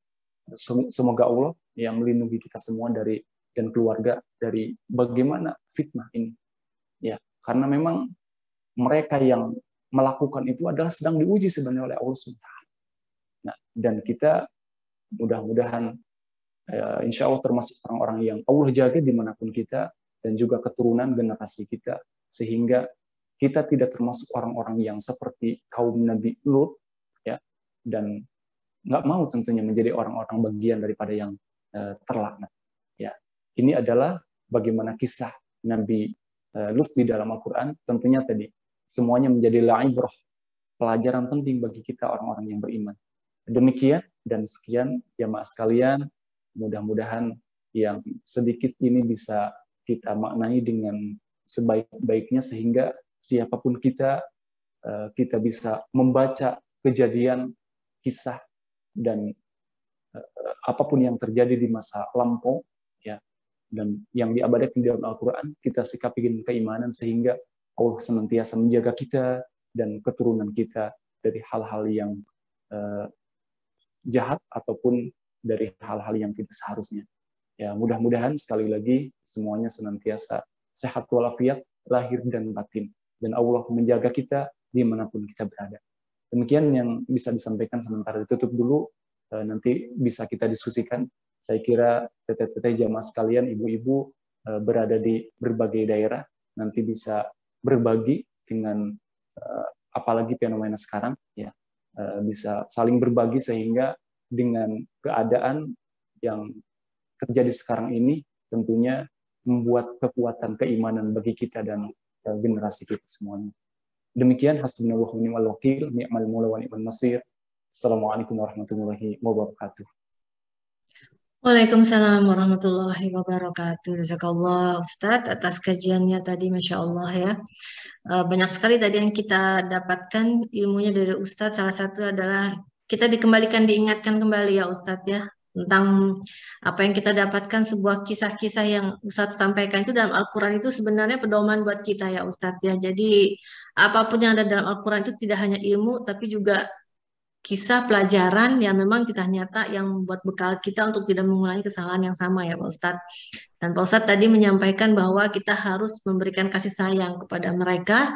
Semoga Allah yang melindungi kita semua dari dan keluarga dari bagaimana fitnah ini. Ya, karena memang mereka yang melakukan itu adalah sedang diuji sebenarnya oleh Allah SWT. Nah, dan kita mudah-mudahan insya Allah termasuk orang-orang yang Allah jaga dimanapun kita dan juga keturunan generasi kita, sehingga kita tidak termasuk orang-orang yang seperti kaum Nabi Lut, ya, dan nggak mau tentunya menjadi orang-orang bagian daripada yang terlaknat. Ya, ini adalah bagaimana kisah Nabi Lut di dalam Al-Quran. Tentunya tadi semuanya menjadi la'ibrah, pelajaran penting bagi kita orang-orang yang beriman. Demikian dan sekian jamaah sekalian, mudah-mudahan yang sedikit ini bisa kita maknai dengan sebaik-baiknya sehingga siapapun kita bisa membaca kejadian, kisah, dan apapun yang terjadi di masa lampau, ya, dan yang diabadikan di dalam Al-Quran, kita sikapi dengan keimanan sehingga Allah senantiasa menjaga kita dan keturunan kita dari hal-hal yang jahat ataupun dari hal-hal yang tidak seharusnya. Ya, mudah-mudahan sekali lagi semuanya senantiasa sehat walafiat lahir dan batin, dan Allah menjaga kita dimanapun kita berada. Demikian yang bisa disampaikan, sementara ditutup dulu, nanti bisa kita diskusikan. Saya kira teteh-teteh jamaah sekalian, ibu-ibu berada di berbagai daerah, nanti bisa berbagi dengan apalagi fenomena sekarang, ya, bisa saling berbagi sehingga dengan keadaan yang terjadi sekarang ini tentunya membuat kekuatan keimanan bagi kita dan generasi kita semuanya. Demikian, hasbunallahu wa ni'mal wakil, ni'mal maula wa ni'mal nasir. Assalamualaikum warahmatullahi wabarakatuh. Waalaikumsalam warahmatullahi wabarakatuh. Jazakallah Ustadz atas kajiannya tadi, Masya Allah ya. Banyak sekali tadi yang kita dapatkan ilmunya dari Ustadz. Salah satu adalah kita diingatkan kembali ya Ustadz ya, tentang apa yang kita dapatkan, sebuah kisah-kisah yang Ustadz sampaikan itu dalam Al-Quran itu sebenarnya pedoman buat kita ya Ustadz ya. Jadi apapun yang ada dalam Al-Quran itu tidak hanya ilmu, tapi juga kisah pelajaran yang memang kisah nyata yang membuat bekal kita untuk tidak mengulangi kesalahan yang sama ya Pak Ustadz. Dan Pak Ustadz tadi menyampaikan bahwa kita harus memberikan kasih sayang kepada mereka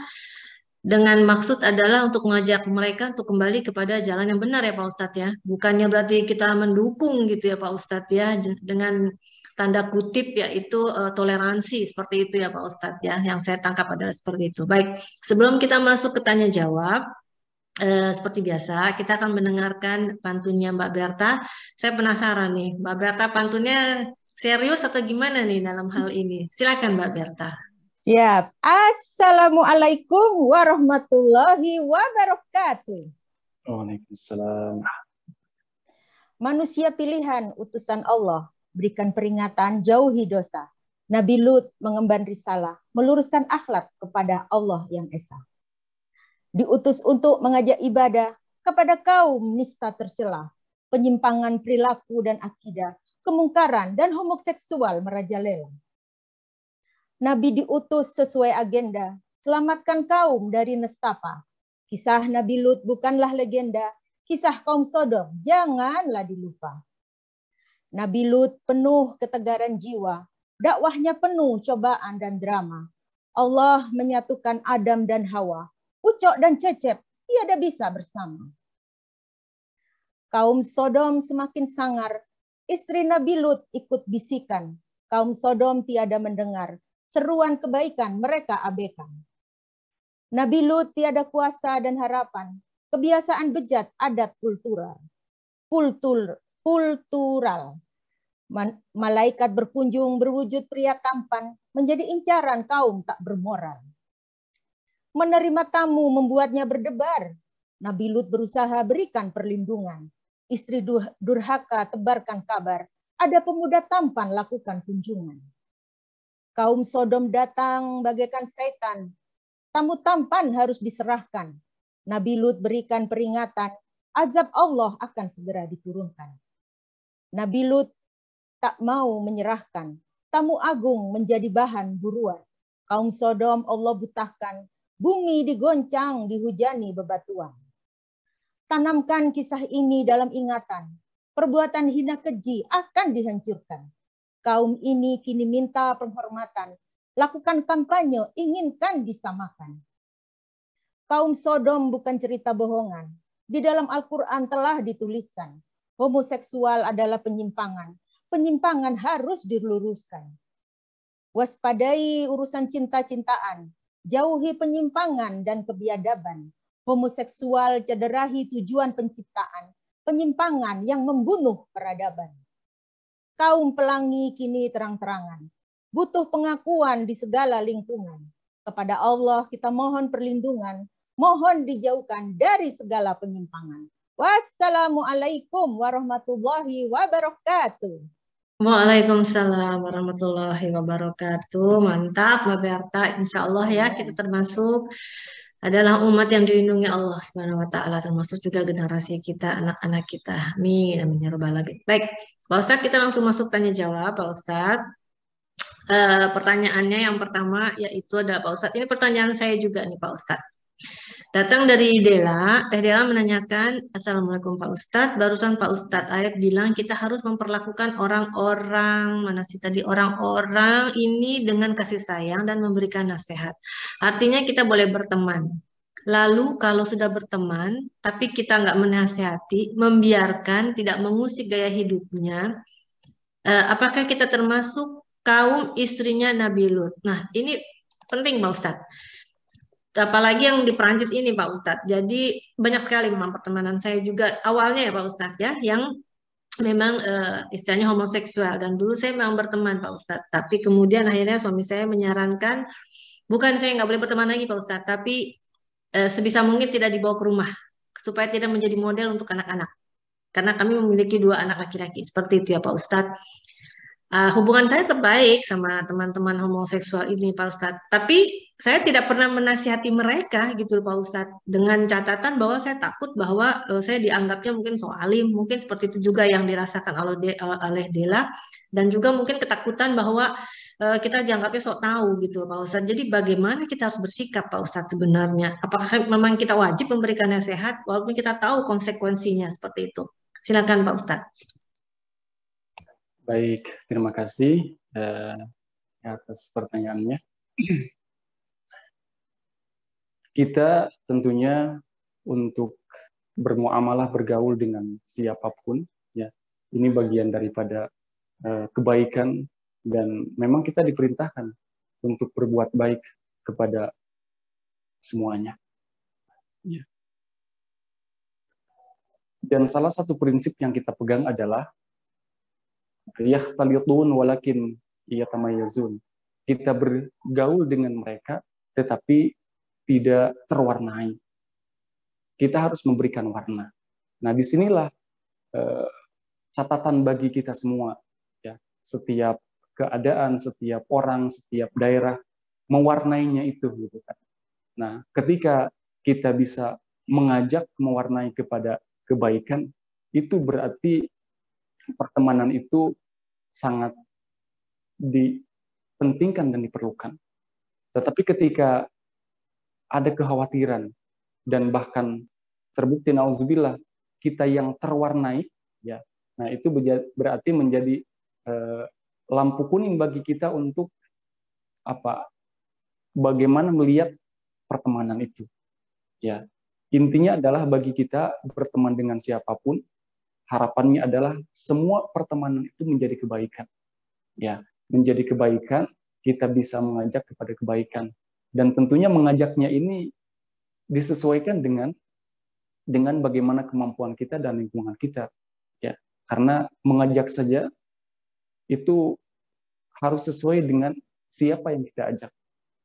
dengan maksud adalah untuk mengajak mereka untuk kembali kepada jalan yang benar ya Pak Ustadz ya. Bukannya berarti kita mendukung gitu ya Pak Ustadz ya, dengan tanda kutip yaitu toleransi seperti itu ya Pak Ustadz ya. Yang saya tangkap adalah seperti itu. Baik, sebelum kita masuk ke tanya jawab, seperti biasa kita akan mendengarkan pantunnya Mbak Berta. Saya penasaran nih, Mbak Berta pantunnya serius atau gimana nih dalam hal ini? Silakan Mbak Berta. Siap. Assalamualaikum warahmatullahi wabarakatuh. Waalaikumsalam. Manusia pilihan utusan Allah, berikan peringatan, jauhi dosa. Nabi Lut mengemban risalah, meluruskan akhlak kepada Allah yang Esa. Diutus untuk mengajak ibadah kepada kaum nista tercela, penyimpangan perilaku dan akidah, kemungkaran dan homoseksual merajalela. Nabi diutus sesuai agenda, selamatkan kaum dari nestapa. Kisah Nabi Lut bukanlah legenda, kisah kaum Sodom janganlah dilupa. Nabi Lut penuh ketegaran jiwa, dakwahnya penuh cobaan dan drama. Allah menyatukan Adam dan Hawa, Ucok dan Cecep tiada bisa bersama. Kaum Sodom semakin sangar, istri Nabi Lut ikut bisikan. Kaum Sodom tiada mendengar, seruan kebaikan mereka abaikan. Nabi Lut tiada kuasa dan harapan, kebiasaan bejat adat kultural. Malaikat berkunjung berwujud pria tampan, menjadi incaran kaum tak bermoral. Menerima tamu membuatnya berdebar. Nabi Lut berusaha berikan perlindungan. Istri durhaka tebarkan kabar, ada pemuda tampan lakukan kunjungan. Kaum Sodom datang bagaikan setan. Tamu tampan harus diserahkan. Nabi Lut berikan peringatan, azab Allah akan segera diturunkan. Nabi Lut tak mau menyerahkan. Tamu agung menjadi bahan buruan. Kaum Sodom Allah butahkan. Bumi digoncang, dihujani bebatuan. Tanamkan kisah ini dalam ingatan. Perbuatan hina keji akan dihancurkan. Kaum ini kini minta penghormatan. Lakukan kampanye, inginkan disamakan. Kaum Sodom bukan cerita bohongan. Di dalam Al-Quran telah dituliskan. Homoseksual adalah penyimpangan. Penyimpangan harus diluruskan. Waspadai urusan cinta-cintaan. Jauhi penyimpangan dan kebiadaban. Homoseksual cederahi tujuan penciptaan. Penyimpangan yang membunuh peradaban. Kaum pelangi kini terang-terangan. Butuh pengakuan di segala lingkungan. Kepada Allah kita mohon perlindungan. Mohon dijauhkan dari segala penyimpangan. Wassalamualaikum warahmatullahi wabarakatuh. Waalaikumsalam warahmatullahi wabarakatuh. Mantap Mbak Berta. Insya Allah ya kita termasuk adalah umat yang dilindungi Allah Subhanahu wa taala, termasuk juga generasi kita, anak-anak kita. Amin amin ya rabbal alamin. Baik, Pak Ustadz, kita langsung masuk tanya jawab, Pak Ustadz. Pertanyaannya yang pertama yaitu ada Pak Ustadz. Ini pertanyaan saya juga nih Pak Ustadz. Datang dari Dela, Teh Dela menanyakan, Assalamualaikum Pak Ustadz, barusan Pak Ustadz Aib bilang kita harus memperlakukan orang-orang, mana sih tadi, orang-orang ini dengan kasih sayang dan memberikan nasihat. Artinya kita boleh berteman. Lalu kalau sudah berteman, tapi kita nggak menasihati, membiarkan, tidak mengusik gaya hidupnya, apakah kita termasuk kaum istrinya Nabi Lut? Nah, ini penting Pak Ustadz. Apalagi yang di Perancis ini Pak Ustadz. Jadi banyak sekali memang pertemanan saya juga awalnya ya Pak Ustadz ya, yang memang istilahnya homoseksual. Dan dulu saya memang berteman Pak Ustadz. Tapi kemudian akhirnya suami saya menyarankan, bukan saya nggak boleh berteman lagi Pak Ustadz, tapi sebisa mungkin tidak dibawa ke rumah. Supaya tidak menjadi model untuk anak-anak. Karena kami memiliki 2 anak laki-laki. Seperti itu ya Pak Ustadz. Hubungan saya terbaik sama teman-teman homoseksual ini Pak Ustadz. Tapi saya tidak pernah menasihati mereka gitu Pak Ustadz. Dengan catatan bahwa saya takut bahwa saya dianggapnya mungkin so alim. Mungkin seperti itu juga yang dirasakan oleh Dela. Dan juga mungkin ketakutan bahwa kita dianggapnya sok tahu gitu Pak Ustadz. Jadi bagaimana kita harus bersikap Pak Ustadz sebenarnya? Apakah memang kita wajib memberikan nasihat walaupun kita tahu konsekuensinya seperti itu? Silakan Pak Ustadz. Baik, terima kasih atas pertanyaannya. kita tentunya untuk bermuamalah, bergaul dengan siapapun, ya, ini bagian daripada kebaikan, dan memang kita diperintahkan untuk berbuat baik kepada semuanya. Ya. Dan salah satu prinsip yang kita pegang adalah yakhtalitun walakin yatamayyazun. Kita bergaul dengan mereka tetapi tidak terwarnai. Kita harus memberikan warna. Nah, disinilah catatan bagi kita semua, ya. Setiap keadaan, setiap orang, setiap daerah mewarnainya itu, gitu kan. Nah, ketika kita bisa mengajak mewarnai kepada kebaikan, itu berarti pertemanan itu sangat dipentingkan dan diperlukan. Tetapi ketika ada kekhawatiran dan bahkan terbukti nauzubillah kita yang terwarnai, ya, nah itu berarti menjadi lampu kuning bagi kita untuk apa? Bagaimana melihat pertemanan itu, ya. Intinya adalah bagi kita berteman dengan siapapun, harapannya adalah semua pertemanan itu menjadi kebaikan, ya, menjadi kebaikan. Kita bisa mengajak kepada kebaikan, dan tentunya mengajaknya ini disesuaikan dengan bagaimana kemampuan kita dan lingkungan kita, ya. Karena mengajak saja itu harus sesuai dengan siapa yang kita ajak,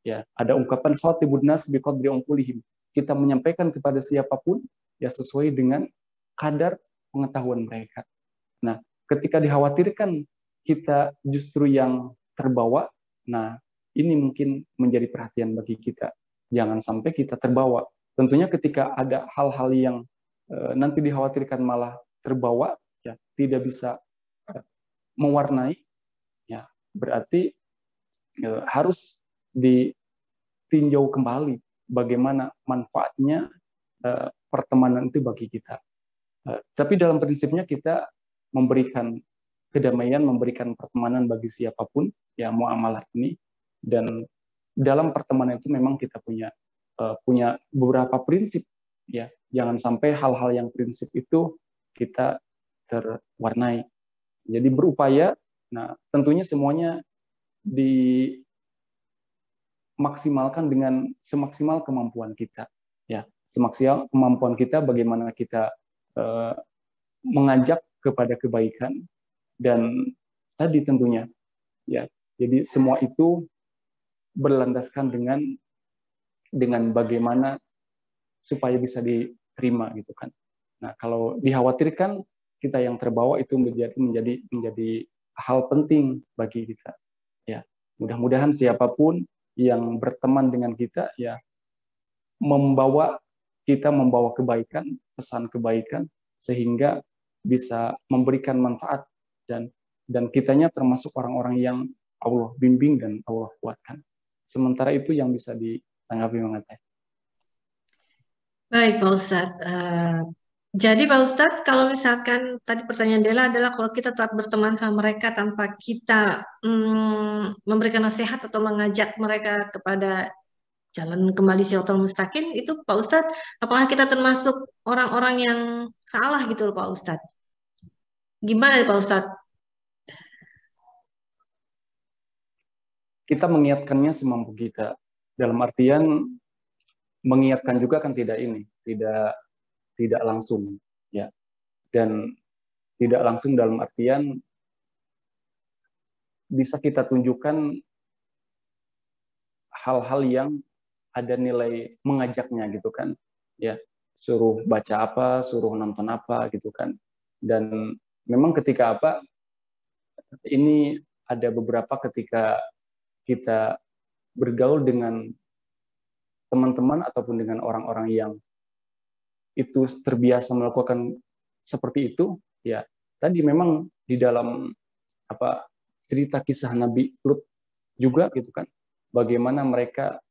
ya. Ada ungkapan khatibun nas biqadri unqulihim. Kita menyampaikan kepada siapapun ya sesuai dengan kadar pengetahuan mereka. Nah, ketika dikhawatirkan kita justru yang terbawa, nah ini mungkin menjadi perhatian bagi kita. Jangan sampai kita terbawa. Tentunya ketika ada hal-hal yang nanti dikhawatirkan malah terbawa, ya tidak bisa mewarnai, ya berarti harus ditinjau kembali bagaimana manfaatnya pertemanan itu bagi kita. Tapi dalam prinsipnya kita memberikan kedamaian, memberikan pertemanan bagi siapapun, ya, muamalah ini. Dan dalam pertemanan itu memang kita punya beberapa prinsip, ya. Jangan sampai hal-hal yang prinsip itu kita terwarnai. Jadi berupaya, nah tentunya semuanya maksimalkan dengan semaksimal kemampuan kita, ya, semaksimal kemampuan kita bagaimana kita mengajak kepada kebaikan, dan tadi tentunya, ya, jadi semua itu berlandaskan dengan bagaimana supaya bisa diterima, gitu kan. Nah, kalau dikhawatirkan kita yang terbawa, itu menjadi hal penting bagi kita, ya. Mudah-mudahan siapapun yang berteman dengan kita, ya, membawa kebaikan, pesan kebaikan, sehingga bisa memberikan manfaat, dan kitanya termasuk orang-orang yang Allah bimbing dan Allah kuatkan. Sementara itu yang bisa ditanggapi, Bang Ateh. Baik, Pak Ustadz. Jadi Pak Ustadz, kalau misalkan tadi pertanyaan Dela adalah kalau kita telah berteman sama mereka tanpa kita memberikan nasihat atau mengajak mereka kepada jalan kembali Shiratal Mustaqim, itu Pak Ustadz, apakah kita termasuk orang-orang yang salah gitu loh Pak Ustadz? Gimana nih Pak Ustadz? Kita mengingatkannya semampu kita. Dalam artian mengingatkan juga kan tidak langsung, ya. Dan tidak langsung dalam artian bisa kita tunjukkan hal-hal yang ada nilai mengajaknya, gitu kan, ya, suruh baca apa, suruh nonton apa, gitu kan. Dan memang ketika ini ada beberapa ketika kita bergaul dengan teman-teman ataupun dengan orang-orang yang itu terbiasa melakukan seperti itu, ya, tadi memang di dalam cerita kisah Nabi Lut juga, gitu kan, bagaimana mereka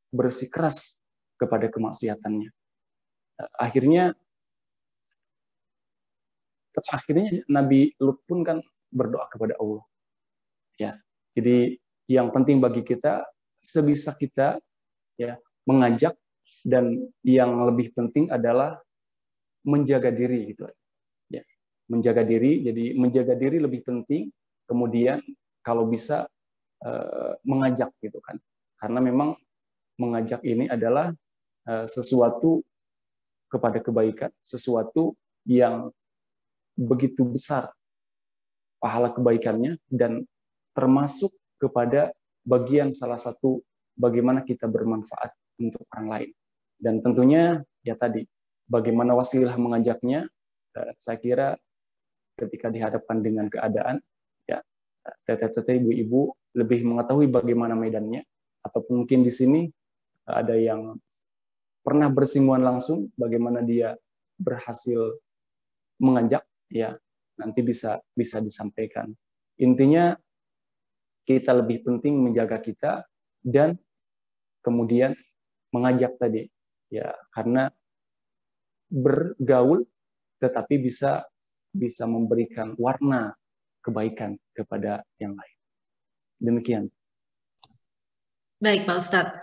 bersikeras kepada kemaksiatannya. Akhirnya Nabi Lut pun kan berdoa kepada Allah, ya. Jadi yang penting bagi kita sebisa kita, ya, mengajak Dan yang lebih penting adalah menjaga diri gitu ya. Menjaga diri, jadi menjaga diri lebih penting, kemudian kalau bisa mengajak gitu kan. Karena memang mengajak ini adalah sesuatu kepada kebaikan, sesuatu yang begitu besar pahala kebaikannya, dan termasuk kepada bagian salah satu bagaimana kita bermanfaat untuk orang lain. Dan tentunya ya tadi, bagaimana wasilah mengajaknya, saya kira ketika dihadapkan dengan keadaan, ya teteh-teteh, ibu-ibu lebih mengetahui bagaimana medannya, ataupun mungkin di sini ada yang pernah bersinggungan langsung, bagaimana dia berhasil mengajak, ya nanti bisa disampaikan. Intinya kita lebih penting menjaga kita dan kemudian mengajak tadi, ya karena bergaul tetapi bisa memberikan warna kebaikan kepada yang lain. Demikian. Baik Pak Ustadz.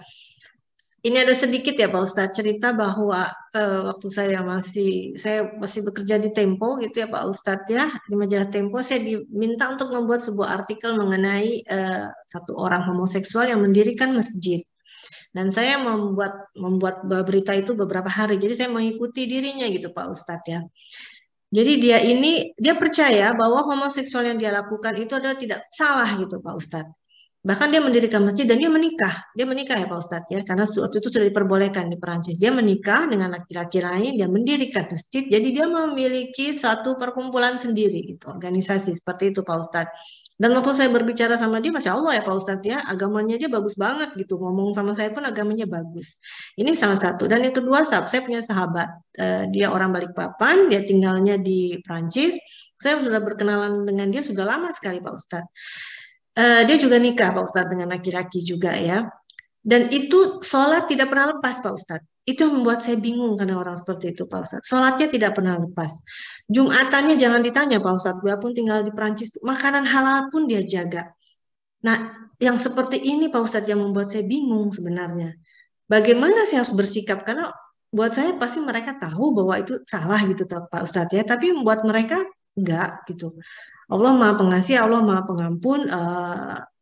Ini ada sedikit ya Pak Ustadz cerita bahwa waktu saya masih bekerja di Tempo gitu ya Pak Ustadz ya, di majalah Tempo saya diminta untuk membuat sebuah artikel mengenai satu orang homoseksual yang mendirikan masjid. Dan saya membuat berita itu beberapa hari. Jadi saya mengikuti dirinya gitu Pak Ustadz ya. Jadi dia percaya bahwa homoseksual yang dia lakukan itu adalah tidak salah gitu Pak Ustadz. Bahkan dia mendirikan masjid dan dia menikah ya Pak Ustadz ya, karena waktu itu sudah diperbolehkan di Perancis. Dia menikah dengan laki-laki lain, dia mendirikan masjid, jadi dia memiliki suatu perkumpulan sendiri gitu, organisasi seperti itu Pak Ustadz. Dan waktu saya berbicara sama dia, Masya Allah ya Pak Ustadz ya, agamanya dia bagus banget gitu, ngomong sama saya pun agamanya bagus. Ini salah satu. Dan yang kedua, saya punya sahabat, dia orang Balikpapan, dia tinggalnya di Perancis. Saya sudah berkenalan dengan dia sudah lama sekali Pak Ustadz. Dia juga nikah Pak Ustadz dengan laki-laki juga ya. Dan itu sholat tidak pernah lepas Pak Ustadz. Itu yang membuat saya bingung karena orang seperti itu Pak Ustadz. Sholatnya tidak pernah lepas. Jumatannya jangan ditanya Pak Ustadz. Walaupun tinggal di Perancis, makanan halal pun dia jaga. Nah, yang seperti ini Pak Ustadz yang membuat saya bingung sebenarnya. Bagaimana saya harus bersikap? Karena buat saya pasti mereka tahu bahwa itu salah gitu Pak Ustadz ya. Tapi buat mereka enggak gitu. Allah Maha Pengasih, Allah Maha Pengampun,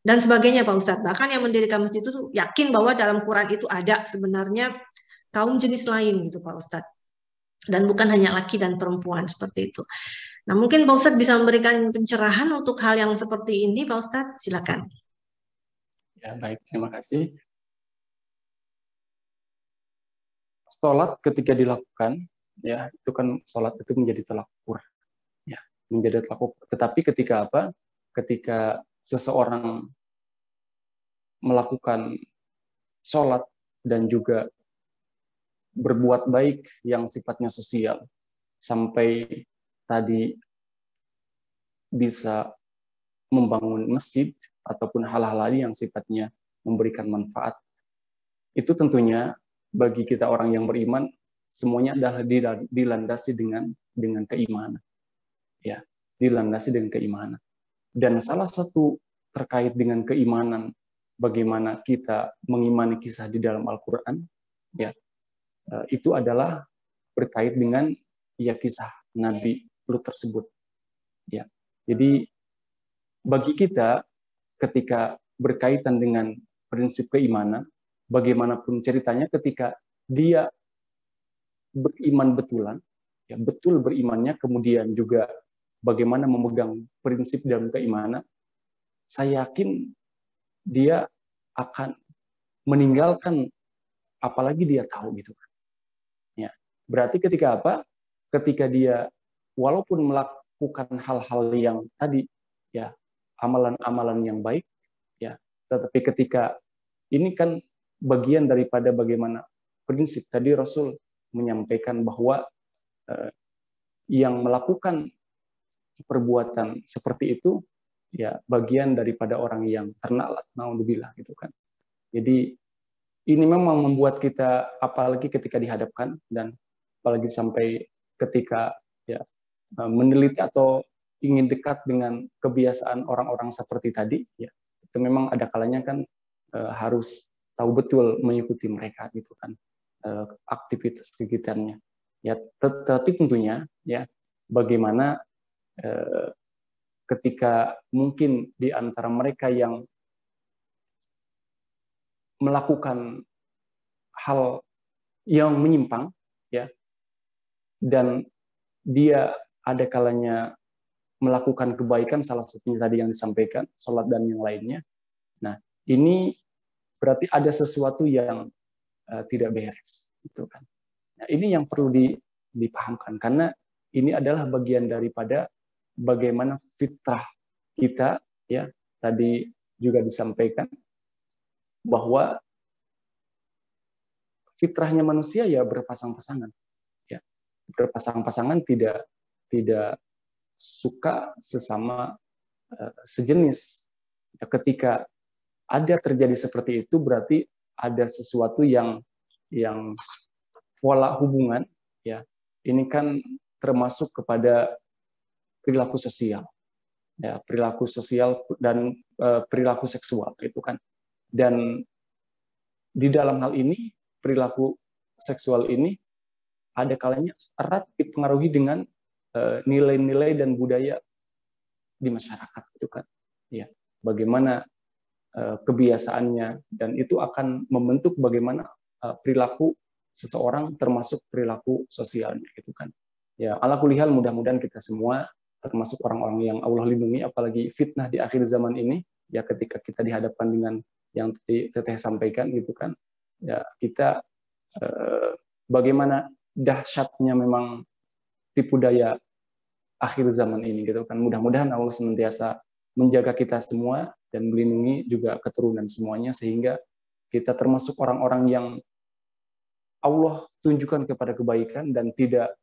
dan sebagainya Pak Ustadz. Bahkan yang mendirikan masjid itu yakin bahwa dalam Quran itu ada sebenarnya kaum jenis lain gitu Pak Ustadz. Dan bukan hanya laki dan perempuan seperti itu. Nah mungkin Pak Ustadz bisa memberikan pencerahan untuk hal yang seperti ini Pak Ustadz, silakan. Ya baik, terima kasih. Sholat ketika dilakukan, ya itu kan sholat itu menjadi tolak ukur. Menjadi telaku. Tetapi ketika apa? Ketika seseorang melakukan sholat dan juga berbuat baik yang sifatnya sosial, sampai tadi bisa membangun masjid ataupun hal-hal lain yang sifatnya memberikan manfaat, itu tentunya bagi kita orang yang beriman semuanya adalah dilandasi dengan keimanan. Ya, dilandasi dengan keimanan. Dan salah satu terkait dengan keimanan, bagaimana kita mengimani kisah di dalam Al-Quran, ya, itu adalah berkait dengan ya kisah Nabi Lut tersebut. Ya, jadi bagi kita ketika berkaitan dengan prinsip keimanan, bagaimanapun ceritanya, ketika dia beriman betulan, ya betul berimannya, kemudian juga bagaimana memegang prinsip dalam keimanan, saya yakin dia akan meninggalkan apalagi dia tahu gitu. Ya, berarti ketika apa? Ketika dia walaupun melakukan hal-hal yang tadi ya amalan-amalan yang baik, ya, tetapi ketika ini kan bagian daripada bagaimana prinsip tadi Rasul menyampaikan bahwa yang melakukan perbuatan seperti itu ya bagian daripada orang yang ternalat, naudzubillah gitu kan. Jadi ini memang membuat kita, apalagi ketika dihadapkan dan apalagi sampai ketika ya meneliti atau ingin dekat dengan kebiasaan orang-orang seperti tadi, ya itu memang ada kalanya kan harus tahu betul mengikuti mereka gitu kan. aktivitas kegiatannya. Ya, tetapi tentunya ya bagaimana ketika mungkin di antara mereka yang melakukan hal yang menyimpang, ya, dan dia ada kalanya melakukan kebaikan, salah satunya tadi yang disampaikan, sholat dan yang lainnya. Nah, ini berarti ada sesuatu yang tidak beres, gitu kan. Nah, ini yang perlu dipahamkan, karena ini adalah bagian daripada bagaimana fitrah kita, ya, tadi juga disampaikan bahwa fitrahnya manusia ya berpasang-pasangan, ya, berpasang-pasangan, tidak suka sesama sejenis. Ketika ada terjadi seperti itu, berarti ada sesuatu yang pola hubungan, ya, ini kan termasuk kepada perilaku sosial, ya, perilaku sosial dan perilaku seksual, itu kan. Dan di dalam hal ini perilaku seksual ini ada kalanya erat dipengaruhi dengan nilai-nilai dan budaya di masyarakat, itu kan, ya, bagaimana kebiasaannya, dan itu akan membentuk bagaimana perilaku seseorang, termasuk perilaku sosialnya, gitu kan. Ya, ala kulli hal, mudah-mudahan kita semua termasuk orang-orang yang Allah lindungi, apalagi fitnah di akhir zaman ini, ya, ketika kita dihadapkan dengan yang Teteh sampaikan, gitu kan, ya, kita bagaimana dahsyatnya memang tipu daya akhir zaman ini, gitu kan. Mudah-mudahan Allah senantiasa menjaga kita semua dan melindungi juga keturunan semuanya, sehingga kita termasuk orang-orang yang Allah tunjukkan kepada kebaikan dan tidak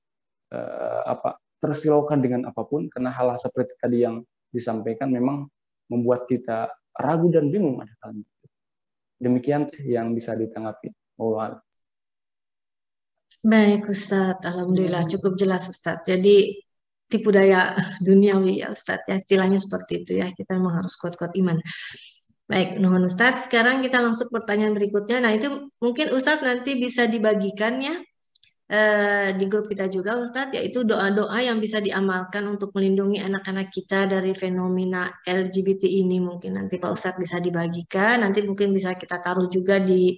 tersilaukan dengan apapun, karena hal seperti tadi yang disampaikan memang membuat kita ragu dan bingung ada kalanya. Demikian yang bisa ditanggapi. Baik Ustadz, alhamdulillah cukup jelas Ustadz. Jadi tipu daya duniawi ya Ustadz, ya, istilahnya seperti itu ya. Kita memang harus kuat-kuat iman. Baik, nuhun Ustadz. Sekarang kita langsung pertanyaan berikutnya. Nah, itu mungkin Ustadz nanti bisa dibagikan ya di grup kita juga Ustadz, yaitu doa-doa yang bisa diamalkan untuk melindungi anak-anak kita dari fenomena LGBT ini. Mungkin nanti Pak Ustadz bisa dibagikan, nanti mungkin bisa kita taruh juga di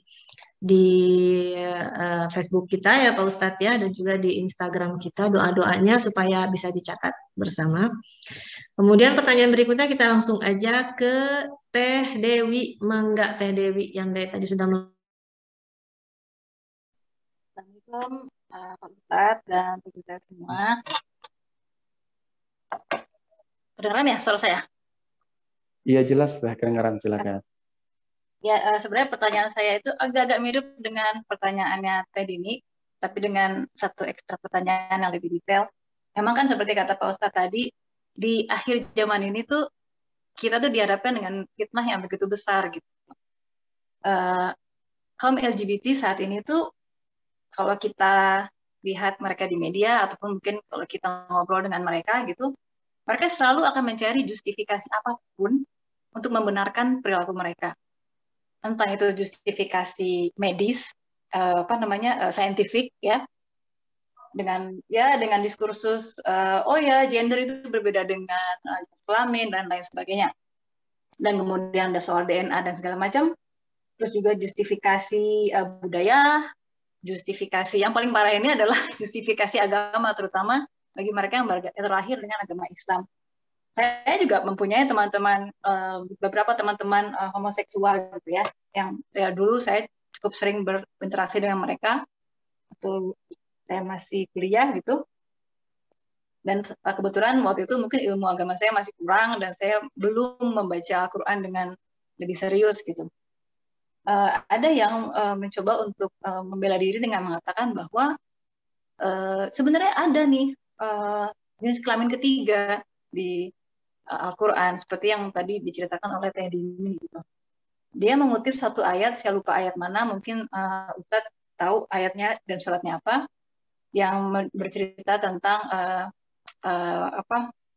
Facebook kita ya Pak Ustadz ya, dan juga di Instagram kita doa-doanya supaya bisa dicatat bersama. Kemudian pertanyaan berikutnya kita langsung aja ke Teh Dewi. Mangga Teh Dewi yang dari tadi sudah. Assalamualaikum Pak Ustadz dan kita semua. Kedengaran ya suara saya? Iya jelas, kedengaran, silakan. Ya, sebenarnya pertanyaan saya itu agak-agak mirip dengan pertanyaannya Teh Dini, tapi dengan satu ekstra pertanyaan yang lebih detail. Memang kan seperti kata Pak Ustadz tadi, di akhir zaman ini tuh kita tuh dihadapkan dengan fitnah yang begitu besar gitu. Kaum LGBT saat ini tuh kalau kita lihat mereka di media ataupun mungkin kalau kita ngobrol dengan mereka gitu, mereka selalu akan mencari justifikasi apapun untuk membenarkan perilaku mereka. Entah itu justifikasi medis, saintifik ya, dengan diskursus oh ya gender itu berbeda dengan kelamin dan lain sebagainya. Dan kemudian ada soal DNA dan segala macam. Terus juga justifikasi budaya, justifikasi yang paling parah ini adalah justifikasi agama, terutama bagi mereka yang terlahir dengan agama Islam. Saya juga mempunyai teman-teman, beberapa teman-teman homoseksual gitu ya, yang ya, dulu saya cukup sering berinteraksi dengan mereka waktu saya masih kuliah gitu. Dan kebetulan waktu itu mungkin ilmu agama saya masih kurang dan saya belum membaca Al-Quran dengan lebih serius gitu. Ada yang mencoba untuk membela diri dengan mengatakan bahwa sebenarnya ada nih jenis kelamin ketiga di Al-Quran, seperti yang tadi diceritakan oleh Teh Dini gitu. Dia mengutip satu ayat, saya lupa ayat mana, mungkin Ustadz tahu ayatnya dan suratnya apa, yang bercerita tentang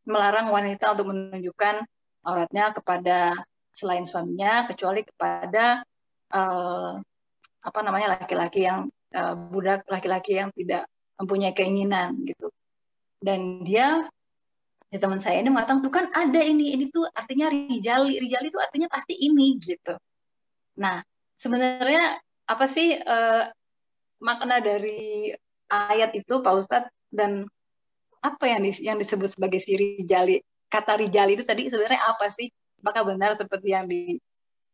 melarang wanita untuk menunjukkan auratnya kepada selain suaminya, kecuali kepada laki-laki yang budak laki-laki yang tidak mempunyai keinginan gitu. Dan dia, si teman saya ini mengatakan tuh kan ada ini tuh artinya rijali itu artinya pasti ini gitu. Nah sebenarnya apa sih makna dari ayat itu Pak Ustadz, dan apa yang disebut sebagai si rijali? Kata rijali itu tadi sebenarnya apa sih? Apakah benar seperti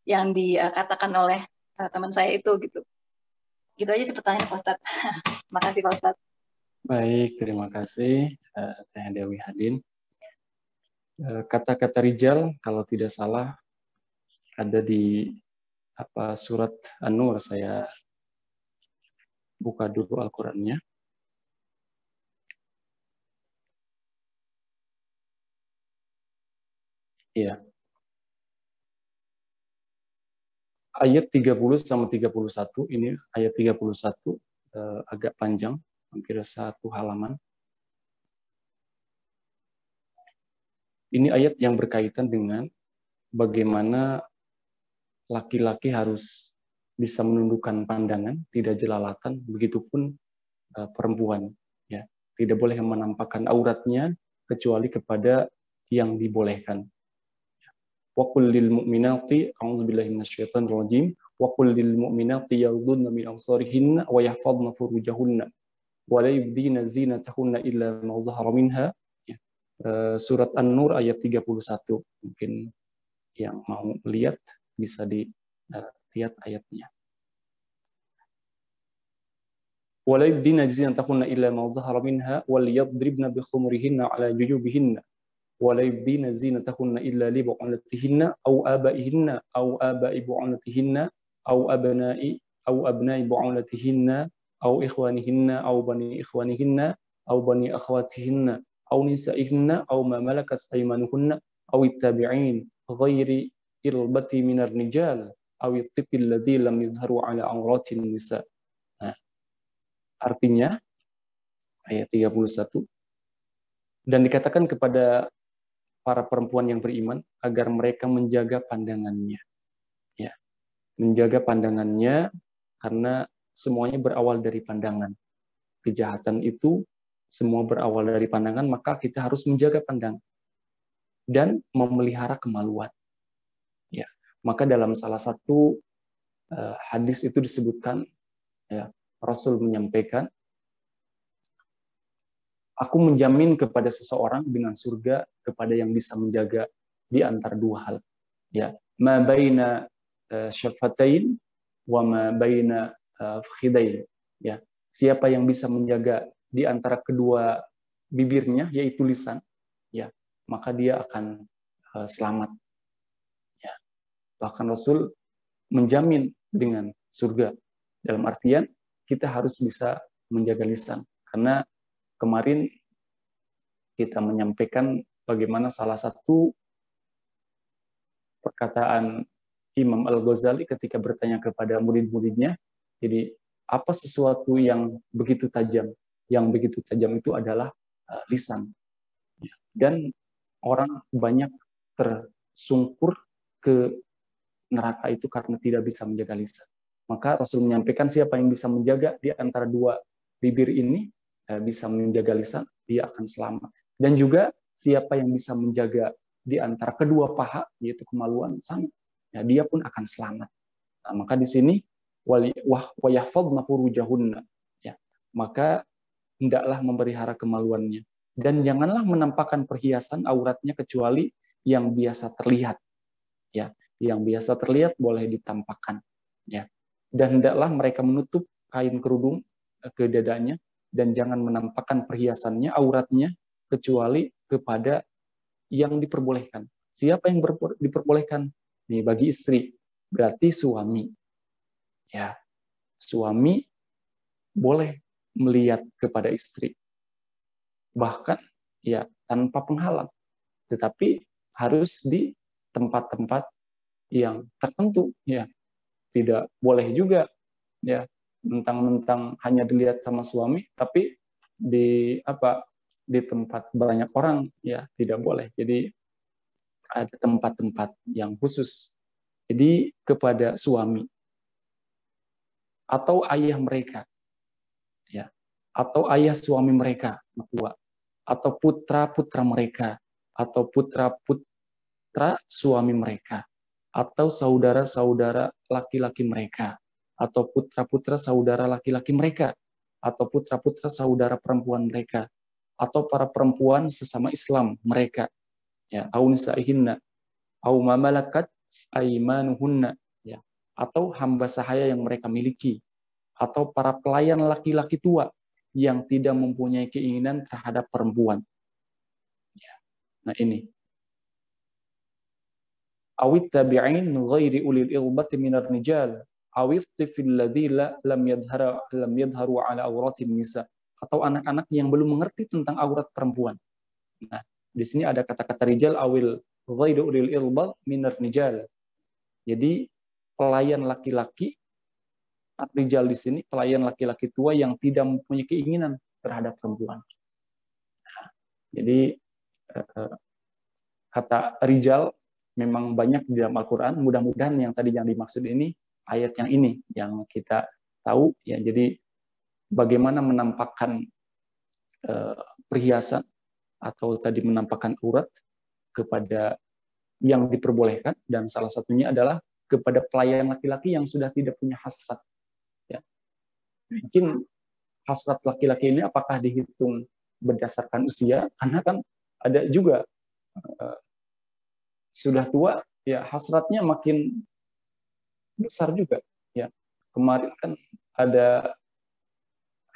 yang dikatakan oleh teman saya itu gitu? Gitu aja sih pertanyaan Pak Ustadz. Makasih Pak Ustadz. Baik, terima kasih Teh Dewi Hadin. Kata-kata rijal kalau tidak salah ada di surat An-Nur. Saya buka dulu Al-Qur'annya. Iya. Ayat 30 sama 31, ini ayat 31 agak panjang, hampir 1 halaman. Ini ayat yang berkaitan dengan bagaimana laki-laki harus bisa menundukkan pandangan, tidak jelalatan, begitupun perempuan. Ya, tidak boleh menampakkan auratnya kecuali kepada yang dibolehkan. Wa qul lil mu'minati a'udzubillahi minasyaitonir rajim wa qul lil mu'minati yaghdudna min absarihinna wa yahfazna furujahunna wa la yubdina zinatahunna illa ma zahara minha. Surat An-Nur ayat 31. Mungkin yang mau lihat bisa dilihat ayatnya. Wa la yubdina zinatahunna illa ma zahara minha wal yadribna bi khumurihinna ala jujubihinna ولا يبدين زينتهن إلا لبعولتهن أو آبائهن أو آباء بعولتهن أو أبناء بعولتهن أو إخوانهن أو بني إخوانهن أو بني أخواتهن أو نسائهن أو ما ملكت أيمانهن أو التابعين غير إربة من الرجال أو الطفل الذي لم يظهروا على عورات النساء. Artinya ayat 31, dan dikatakan kepada para perempuan yang beriman agar mereka menjaga pandangannya, ya, menjaga pandangannya karena semuanya berawal dari pandangan. Kejahatan itu semua berawal dari pandangan, maka kita harus menjaga pandangan dan memelihara kemaluan. Ya, maka dalam salah satu hadis itu disebutkan, ya, Rasul menyampaikan, aku menjamin kepada seseorang dengan surga kepada yang bisa menjaga di antara 2 hal. Ya, ma baina syafatain wa ma baina fakhidain. Ya, siapa yang bisa menjaga di antara kedua bibirnya yaitu lisan, ya, maka dia akan selamat. Ya. Bahkan Rasul menjamin dengan surga. Dalam artian kita harus bisa menjaga lisan, karena kemarin kita menyampaikan bagaimana salah satu perkataan Imam Al-Ghazali ketika bertanya kepada murid-muridnya, jadi apa sesuatu yang begitu tajam? Yang begitu tajam itu adalah lisan. Dan orang banyak tersungkur ke neraka itu karena tidak bisa menjaga lisan. Maka Rasul menyampaikan siapa yang bisa menjaga di antara 2 bibir ini, bisa menjaga lisan, dia akan selamat. Dan juga siapa yang bisa menjaga di antara kedua paha, yaitu kemaluan, sama, ya, dia pun akan selamat. Nah, maka di sini wa yahfazna furujahunna, ya, maka hendaklah memelihara kemaluannya dan janganlah menampakkan perhiasan auratnya kecuali yang biasa terlihat. Ya, yang biasa terlihat boleh ditampakkan, ya. Dan hendaklah mereka menutup kain kerudung ke dadanya dan jangan menampakkan perhiasannya, auratnya, kecuali kepada yang diperbolehkan. Siapa yang diperbolehkan? Nih, bagi istri, berarti suami. Ya, suami boleh melihat kepada istri. Bahkan ya tanpa penghalang. Tetapi harus di tempat-tempat yang tertentu, ya. Tidak boleh juga ya mentang-mentang hanya dilihat sama suami tapi di tempat banyak orang, ya tidak boleh. Jadi ada tempat-tempat yang khusus. Jadi kepada suami atau ayah mereka, atau ayah suami mereka, mertua, atau putra-putra mereka, atau putra-putra suami mereka, atau saudara-saudara laki-laki mereka, atau putra-putra saudara laki-laki mereka, atau putra-putra saudara perempuan mereka, atau para perempuan sesama Islam mereka, ya, au nisaihinna, au ma malakat aimanuhunna, ya, atau hamba sahaya yang mereka miliki, atau para pelayan laki-laki tua yang tidak mempunyai keinginan terhadap perempuan. Ya. Nah ini. Awit tabi'in ghairi ulil irbati minar rijal, awit tifil ladzi lam yadharu ala auratin nisa, atau anak-anak yang belum mengerti tentang aurat perempuan. Nah, di sini ada kata-kata rijal awil ghairi ulil irbat minar rijal. Jadi pelayan laki-laki, rijal di sini pelayan laki-laki tua yang tidak mempunyai keinginan terhadap perempuan. Nah, jadi kata rijal memang banyak di dalam Al-Quran. Mudah-mudahan yang tadi yang dimaksud ini ayat yang ini yang kita tahu, ya. Jadi bagaimana menampakkan perhiasan atau tadi menampakkan aurat kepada yang diperbolehkan, dan salah satunya adalah kepada pelayan laki-laki yang sudah tidak punya hasrat. Ya. Mungkin hasrat laki-laki ini apakah dihitung berdasarkan usia? Karena kan ada juga sudah tua, ya hasratnya makin besar juga. Ya, kemarin kan ada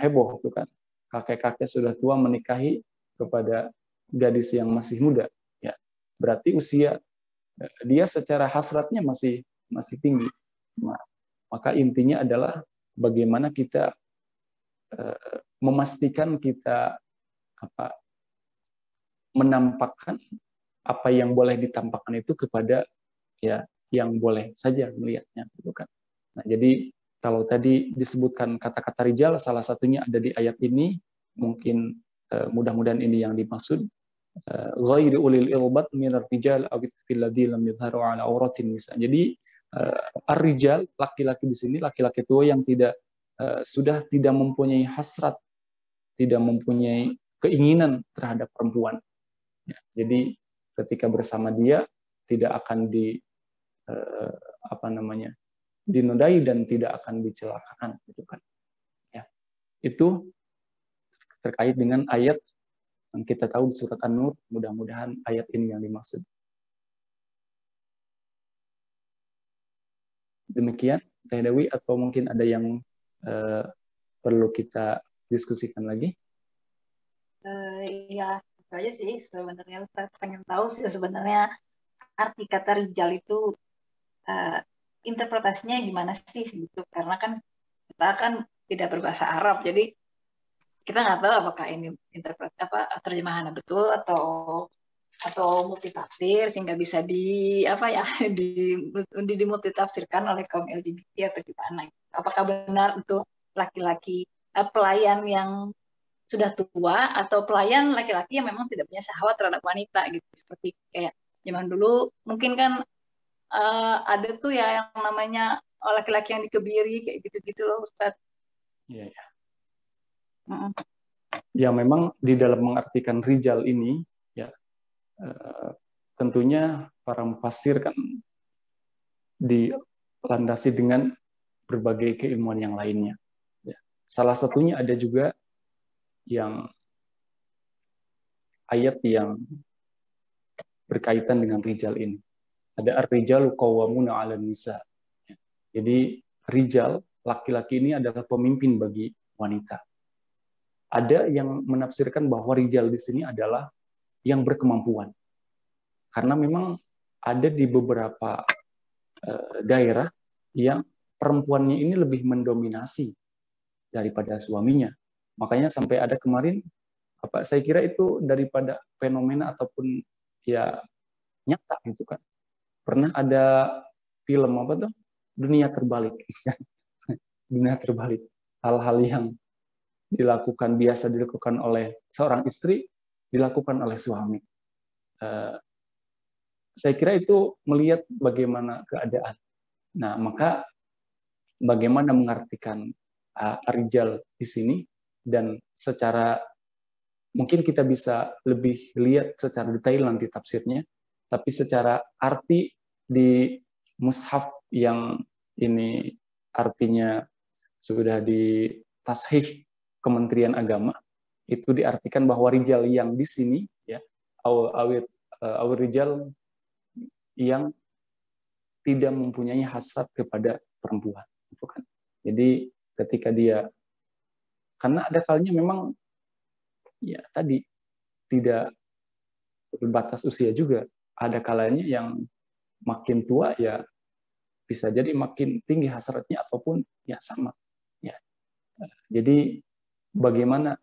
heboh itu kan, kakek-kakek sudah tua menikahi kepada gadis yang masih muda. Ya, berarti usia dia secara hasratnya masih tinggi. Nah, maka intinya adalah bagaimana kita memastikan kita menampakkan apa yang boleh ditampakkan itu kepada ya yang boleh saja melihatnya, gitu kan. Nah, jadi kalau tadi disebutkan kata-kata rijal, salah satunya ada di ayat ini, mungkin mudah-mudahan ini yang dimaksud, ghairi ulil irbat minar rijal aw fil ladzi lam yadhharu ala auratin nisa. Jadi ar-rijal, laki-laki di sini laki-laki tua yang sudah tidak mempunyai hasrat, tidak mempunyai keinginan terhadap perempuan. Ya, jadi ketika bersama dia tidak akan dinodai dan tidak akan dicelakakan, gitu kan. Ya. Itu terkait dengan ayat yang kita tahu di surat An-Nur, mudah-mudahan ayat ini yang dimaksud. Demikian, Teh Dewi, atau mungkin ada yang perlu kita diskusikan lagi? Iya, itu aja sih sebenarnya. Saya pengen tahu sih sebenarnya arti kata rijal itu interpretasinya gimana sih gitu, karena kan kita kan tidak berbahasa Arab, jadi kita nggak tahu apakah ini terjemahannya betul atau multitafsir sehingga bisa dimultitafsirkan oleh kaum LGBT atau gimana. Apakah benar itu laki-laki pelayan yang sudah tua atau pelayan laki-laki yang memang tidak punya syahwat terhadap wanita gitu, seperti kayak zaman dulu mungkin kan ada tuh ya yang namanya laki-laki yang dikebiri kayak gitu-gitu loh, Ustadz. Iya, ya. Ya, memang di dalam mengartikan rijal ini ya tentunya para mufassir kan dilandasi dengan berbagai keilmuan yang lainnya. Ya. Salah satunya ada juga yang ayat yang berkaitan dengan rijal ini. Ada ar-rijalu qawwamuna 'alan nisa. Jadi rijal, laki-laki ini adalah pemimpin bagi wanita. Ada yang menafsirkan bahwa rijal di sini adalah yang berkemampuan. Karena memang ada di beberapa daerah yang perempuannya ini lebih mendominasi daripada suaminya. Makanya sampai ada kemarin, saya kira itu daripada fenomena ataupun ya nyata gitu kan. Pernah ada film apa tuh? Dunia Terbalik. Dunia Terbalik. Hal-hal yang biasa dilakukan oleh seorang istri dilakukan oleh suami. Saya kira itu melihat bagaimana keadaan. Nah, maka bagaimana mengartikan rijal di sini? dan secara mungkin kita bisa lebih lihat secara detail nanti tafsirnya, tapi secara arti di mushaf yang ini artinya sudah di tashih Kementerian Agama, itu diartikan bahwa rijal yang di sini ya, awir rijal yang tidak mempunyai hasrat kepada perempuan, itu kan. Jadi ketika dia, karena ada kalanya memang ya tadi tidak berbatas usia juga, ada kalanya yang makin tua ya bisa jadi makin tinggi hasratnya ataupun ya sama ya. Jadi bagaimana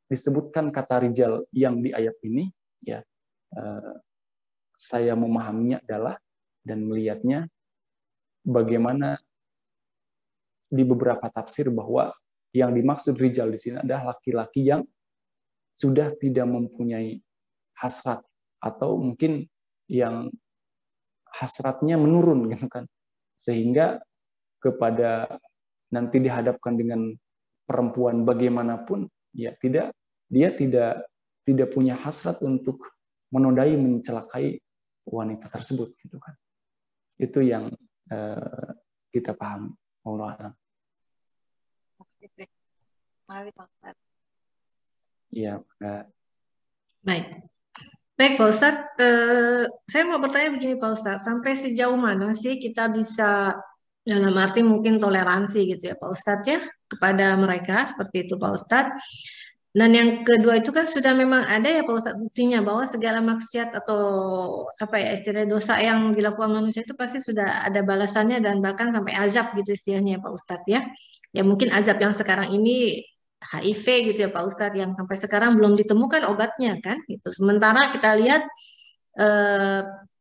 disebutkan kata rijal yang di ayat ini ya, saya memahaminya adalah dan melihatnya bagaimana di beberapa tafsir bahwa yang dimaksud rijal di sini adalah laki-laki yang sudah tidak mempunyai hasrat atau mungkin yang hasratnya menurun gitu kan, sehingga kepada nanti dihadapkan dengan perempuan bagaimanapun ya dia tidak punya hasrat untuk menodai, mencelakai wanita tersebut gitu kan. Itu yang kita pahami. Allah a'lam. Iya, Baik. Baik, Pak Ustadz. Saya mau bertanya begini, Pak Ustadz. Sampai sejauh mana sih kita bisa, dalam arti mungkin toleransi gitu ya, Pak Ustadz ya, kepada mereka, seperti itu, Pak Ustadz. Dan yang kedua itu kan sudah memang ada ya, Pak Ustadz, buktinya bahwa segala maksiat atau apa ya, istilah dosa yang dilakukan manusia itu pasti sudah ada balasannya dan bahkan sampai azab gitu istilahnya, Pak Ustadz ya. Ya mungkin azab yang sekarang ini HIV gitu ya Pak Ustadz, yang sampai sekarang belum ditemukan obatnya kan gitu. Sementara kita lihat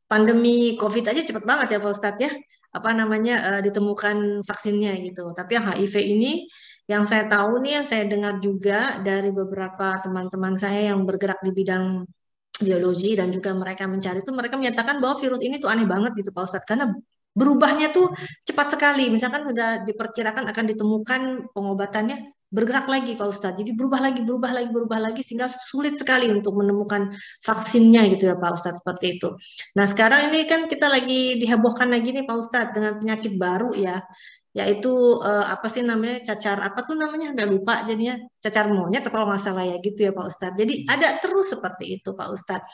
pandemi COVID aja cepat banget ya Pak Ustadz ya, apa namanya, ditemukan vaksinnya gitu. Tapi yang HIV ini yang saya tahu nih, yang saya dengar juga dari beberapa teman-teman saya yang bergerak di bidang biologi dan juga mereka mencari itu, mereka menyatakan bahwa virus ini tuh aneh banget gitu Pak Ustadz, karena berubahnya tuh cepat sekali. Misalkan sudah diperkirakan akan ditemukan pengobatannya, bergerak lagi Pak Ustadz. Jadi berubah lagi sehingga sulit sekali untuk menemukan vaksinnya gitu ya Pak Ustadz, seperti itu. Nah sekarang ini kan kita lagi dihebohkan lagi nih Pak Ustadz dengan penyakit baru ya, yaitu apa sih namanya, cacar apa tuh namanya, udah lupa jadinya, cacar monyet kalau nggak salah ya gitu ya Pak Ustadz. Jadi ada terus seperti itu Pak Ustadz.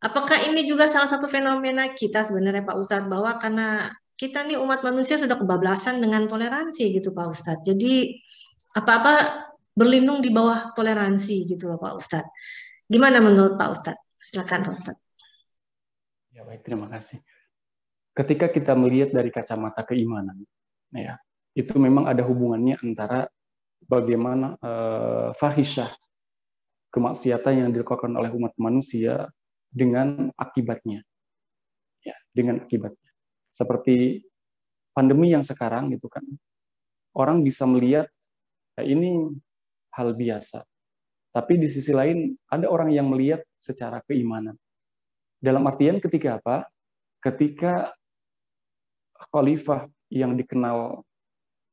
Apakah ini juga salah satu fenomena kita sebenarnya Pak Ustadz, bahwa karena kita nih umat manusia sudah kebablasan dengan toleransi gitu Pak Ustadz. Jadi apa-apa berlindung di bawah toleransi gitu loh Pak Ustadz. Gimana menurut Pak Ustadz? Silakan Pak Ustadz. Ya baik, terima kasih. Ketika kita melihat dari kacamata keimanan, ya itu memang ada hubungannya antara bagaimana fahisyah, kemaksiatan yang dilakukan oleh umat manusia dengan akibatnya, ya dengan akibatnya. Seperti pandemi yang sekarang gitu kan, orang bisa melihat ya, ini hal biasa. Tapi di sisi lain ada orang yang melihat secara keimanan. Dalam artian ketika apa? Ketika khalifah yang dikenal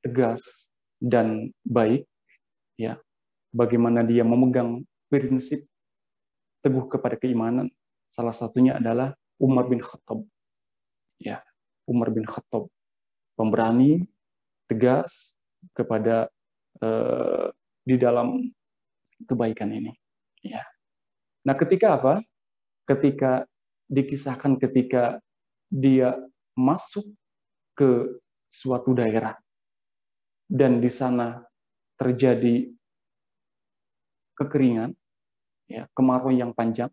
tegas dan baik, ya, bagaimana dia memegang prinsip teguh kepada keimanan, salah satunya adalah Umar bin Khattab. Ya, Umar bin Khattab, pemberani, tegas kepada di dalam kebaikan ini. Ya. Nah, ketika apa? Ketika dikisahkan ketika dia masuk ke suatu daerah dan di sana terjadi kekeringan, ya, kemarau yang panjang.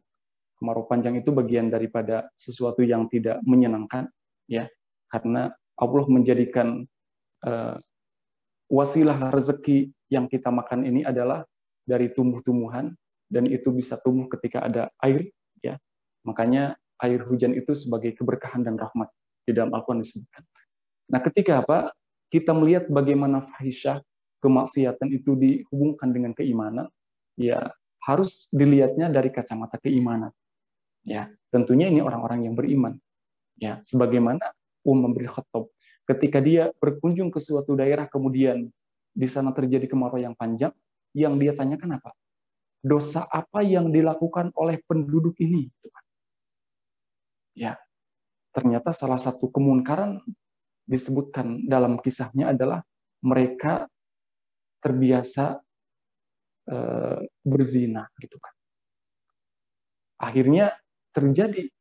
Kemarau panjang itu bagian daripada sesuatu yang tidak menyenangkan, ya, karena Allah menjadikan wasilah rezeki yang kita makan ini adalah dari tumbuh-tumbuhan, dan itu bisa tumbuh ketika ada air, ya. Makanya air hujan itu sebagai keberkahan dan rahmat di dalam Al-Quran disebutkan. Nah, ketika apa? Kita melihat bagaimana fahisyah, kemaksiatan itu dihubungkan dengan keimanan, ya harus dilihatnya dari kacamata keimanan. Ya, tentunya ini orang-orang yang beriman. Ya, sebagaimana Umar bin Khattab ketika dia berkunjung ke suatu daerah kemudian di sana terjadi kemarau yang panjang, yang dia tanyakan apa? Dosa apa yang dilakukan oleh penduduk ini? Ya, ternyata salah satu kemungkaran disebutkan dalam kisahnya adalah mereka terbiasa berzina, gitu kan. Akhirnya terjadi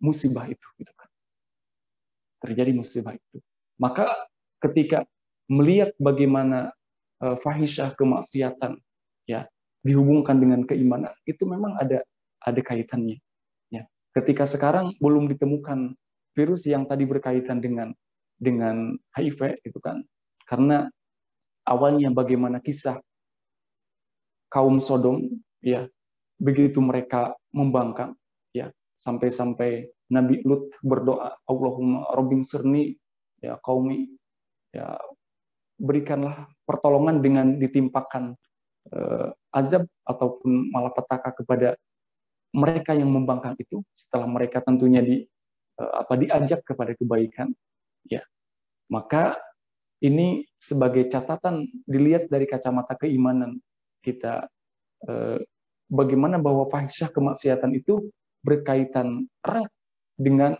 musibah itu, gitu kan. Terjadi musibah itu. Maka ketika melihat bagaimana fahisyah kemaksiatan ya dihubungkan dengan keimanan, itu memang ada kaitannya. Ya. Ketika sekarang belum ditemukan virus yang tadi berkaitan dengan HIV itu kan, karena awalnya bagaimana kisah kaum Sodom ya, begitu mereka membangkang ya, sampai Nabi Lut berdoa, Allahumma rabbing surni ya qaumi, ya berikanlah pertolongan dengan ditimpakan azab ataupun malapetaka kepada mereka yang membangkang itu, setelah mereka tentunya diajak kepada kebaikan ya. Maka ini sebagai catatan dilihat dari kacamata keimanan kita, bagaimana bahwa fahisyah kemaksiatan itu berkaitan erat dengan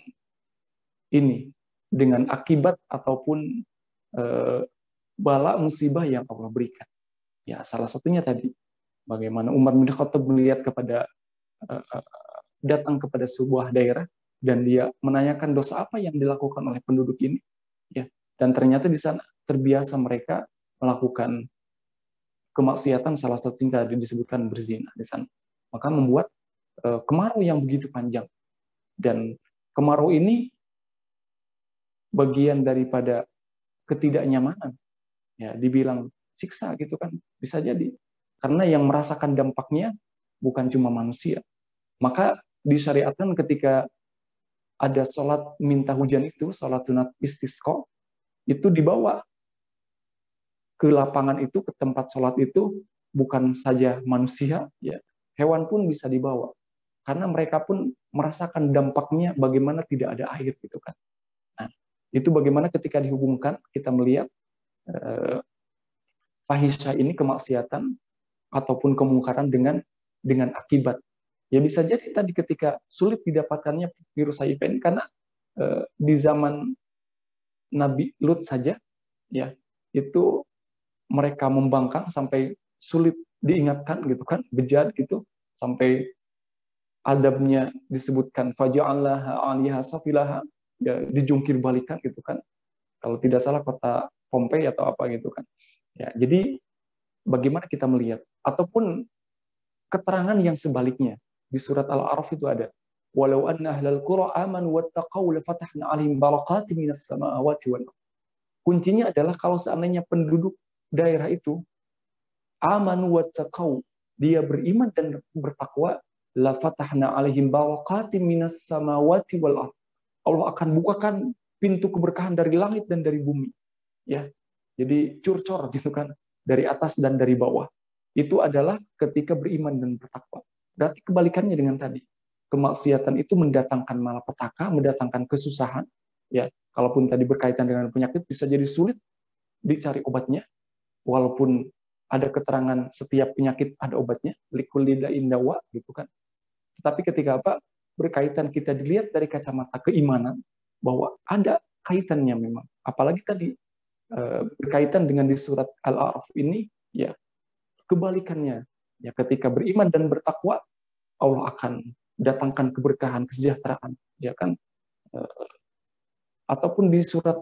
ini, dengan akibat ataupun bala musibah yang Allah berikan. Ya, salah satunya tadi bagaimana Umar bin Khattab melihat kepada datang kepada sebuah daerah dan dia menanyakan dosa apa yang dilakukan oleh penduduk ini, ya. Dan ternyata di sana terbiasa mereka melakukan kemaksiatan, salah satunya tadi disebutkan berzina di sana. Maka membuat kemarau yang begitu panjang. Dan kemarau ini bagian daripada ketidaknyamanan. Ya, dibilang siksa gitu kan, bisa jadi. Karena yang merasakan dampaknya bukan cuma manusia. Maka disyariatkan ketika ada sholat minta hujan itu, sholat sunat istisqa, itu dibawa ke lapangan itu, ke tempat sholat itu, bukan saja manusia, ya, hewan pun bisa dibawa. Karena mereka pun merasakan dampaknya bagaimana tidak ada air gitu kan. Nah, itu bagaimana ketika dihubungkan kita melihat fahisyah ini, kemaksiatan ataupun kemungkaran dengan akibat. Ya bisa jadi tadi ketika sulit didapatkannya virus HIV ini karena di zaman Nabi Lut saja ya itu mereka membangkang sampai sulit diingatkan gitu kan, bejat gitu, sampai adabnya disebutkan faja'alnaha 'aliha safilaha, ya dijungkir balikan gitu kan. Kalau tidak salah kota Pompei atau apa gitu kan. Ya, jadi bagaimana kita melihat ataupun keterangan yang sebaliknya di surat Al-A'raf itu ada walau anna ahlal qura amanu wattaqau lafatahna 'alaihim barakatin minas samawati wal ardh. Kuncinya adalah kalau seandainya penduduk daerah itu amanu wattaqau, dia beriman dan bertakwa, lafatahna 'alaihim barakatin minas samawati wal ardh. Allah akan bukakan pintu keberkahan dari langit dan dari bumi. Ya. Jadi curcor gitu kan, dari atas dan dari bawah. Itu adalah ketika beriman dan bertakwa. Berarti kebalikannya dengan tadi. Kemaksiatan itu mendatangkan malapetaka, mendatangkan kesusahan. Ya, kalaupun tadi berkaitan dengan penyakit bisa jadi sulit dicari obatnya. Walaupun ada keterangan setiap penyakit ada obatnya, likulli da'in dawa gitu kan. Tetapi ketika apa? Berkaitan kita dilihat dari kacamata keimanan bahwa ada kaitannya memang. Apalagi tadi berkaitan dengan di surat Al-A'raf ini, ya kebalikannya. Ya, ketika beriman dan bertakwa, Allah akan datangkan keberkahan, kesejahteraan, ya kan? Ataupun di surat